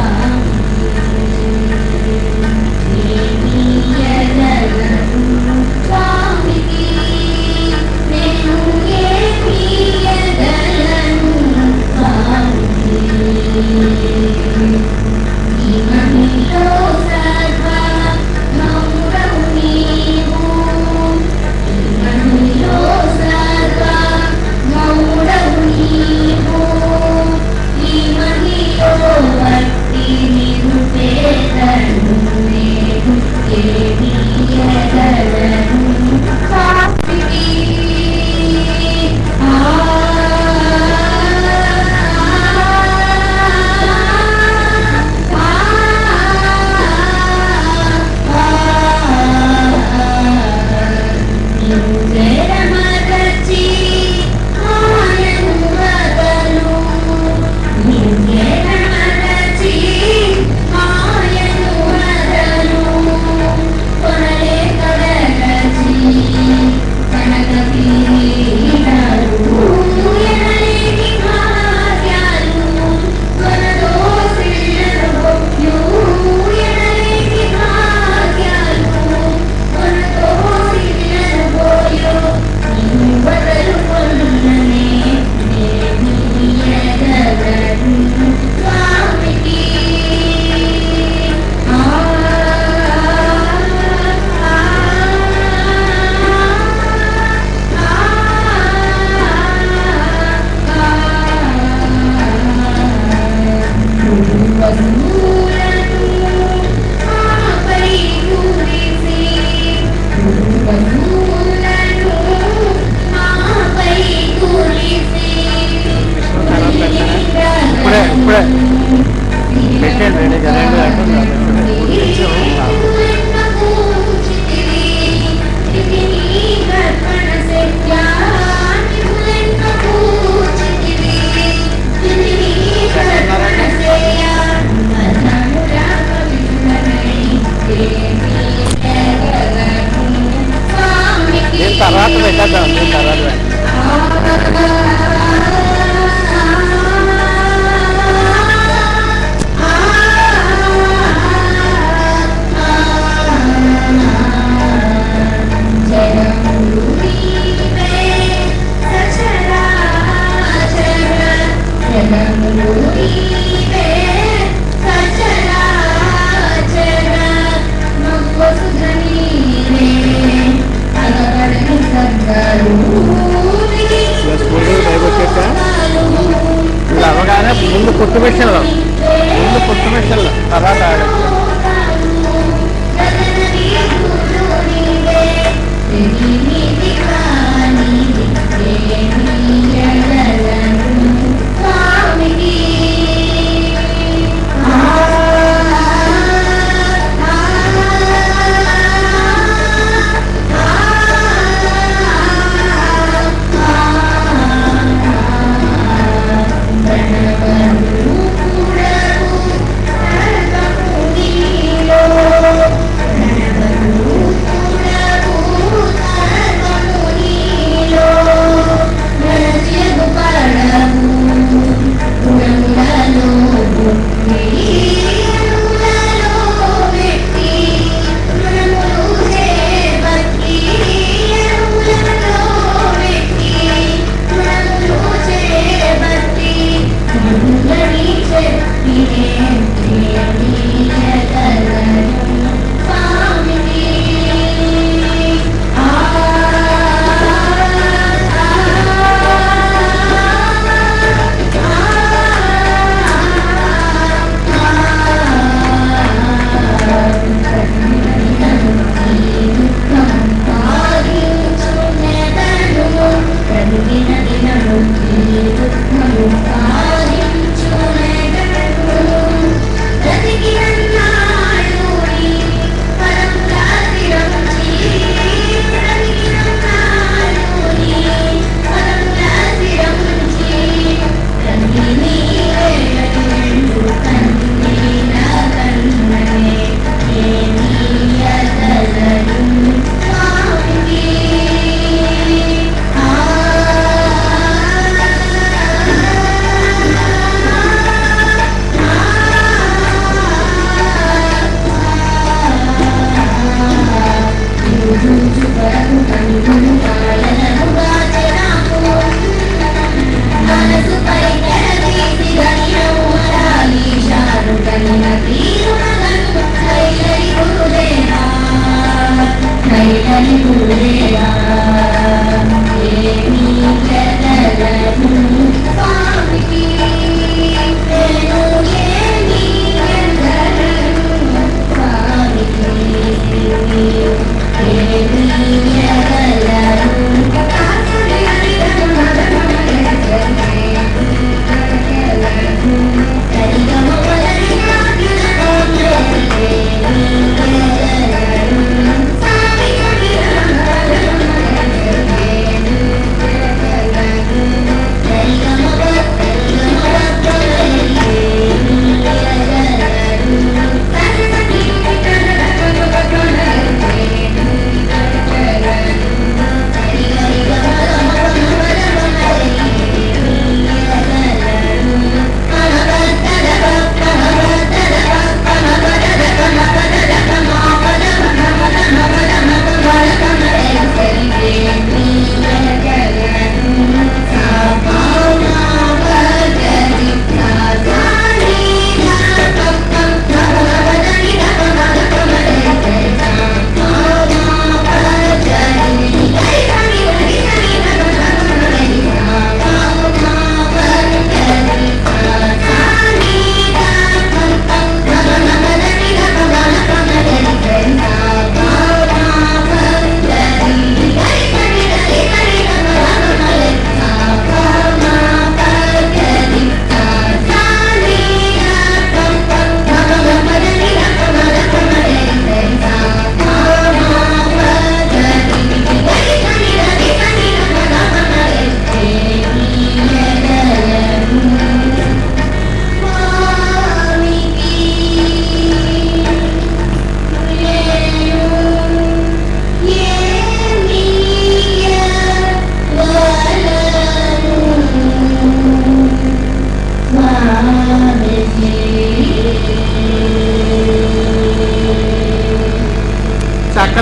తర్వాత పెట్టేద్దాం. ఇలా అవగానే ముందు కొట్టు మిషన్లో తర్వాత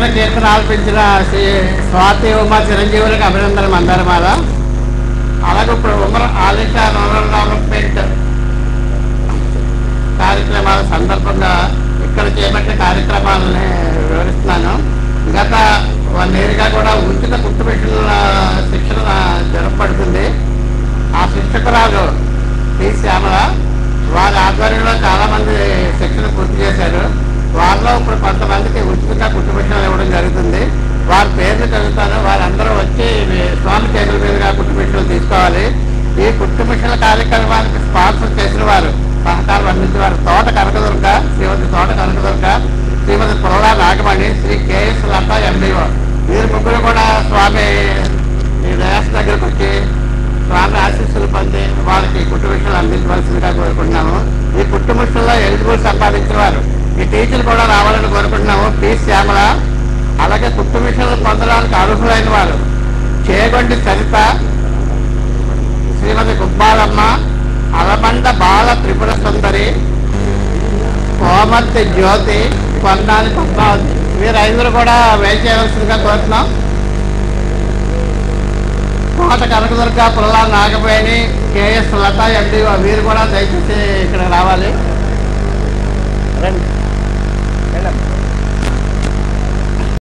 నూతన కీర్తన ఆలపించిన శ్రీ స్వాతి ఉమా చిరంజీవులకు అభినందన మందరమాల. అలాగే ఇప్పుడు ఉమర్ ఆలిషా రూరల్ డెవలప్మెంట్ కార్యక్రమాల సందర్భంగా ఇక్కడ చేపట్టే కార్యక్రమాలని వివరిస్తున్నాను. గత 1 yearగా కూడా ఉచిత కుట్టు మిషన్ల శిక్షణ జరపబడుతుంది. ఆ శిక్షకురాలు పి శ్యామల వారి ఆధ్వర్యంలో చాలామంది శిక్షణ పూర్తి చేశారు. వారిలో ఇప్పుడు కొంతమందికి ఉచితంగా కుట్టు మిషన్లు ఇవ్వడం జరుగుతుంది. వారి పేర్లు చదువుతాను. వారందరూ వచ్చి స్వామి చేతుల మీదుగా కుట్టు మిషన్లు తీసుకోవాలి. ఈ కుట్టు మిషన్ల కార్యక్రమానికి స్పాన్సర్ చేసిన వారు, సహకారం అందించిన వారు తోట కనకదుర్గ, శ్రీమతి తోట కనకదుర్గ, శ్రీమతి పురలా నాగమణి, శ్రీ కేఎస్ లత ఎండిఓ. వీరు ముగ్గురు కూడా స్వామి రేస్ దగ్గరకు వచ్చి స్వామి ఆశీస్సులు పొంది వాళ్ళకి కుట్టు మిషన్లు అందించవలసిందిగా కోరుకుంటున్నాము. ఈ కుట్టు మిషన్లో ఎలిజిబుల్ సంపాదించిన వారు, ఈ టీచర్లు కూడా రావాలని కోరుకుంటున్నాము. పి శ్యామల, అలాగే కుట్టు మిషన్లు పొందడానికి అర్హులైన వారు చేగొండి సరిత, శ్రీమతి గుబ్బాలమ్మ, అలమండ బాల త్రిపుర సుందరి, కోమర్తి జ్యోతి, కొన్నాని పద్మావతి. వీరు 5 కూడా వేచి చేయవలసిందిగా కోరుతున్నాం. కోట కనకదుర్గ, పుల్లా నాగవేణి, కేఎస్ లత ఎండి వీరు కూడా దయచేసి ఇక్కడ రావాలి. రండి.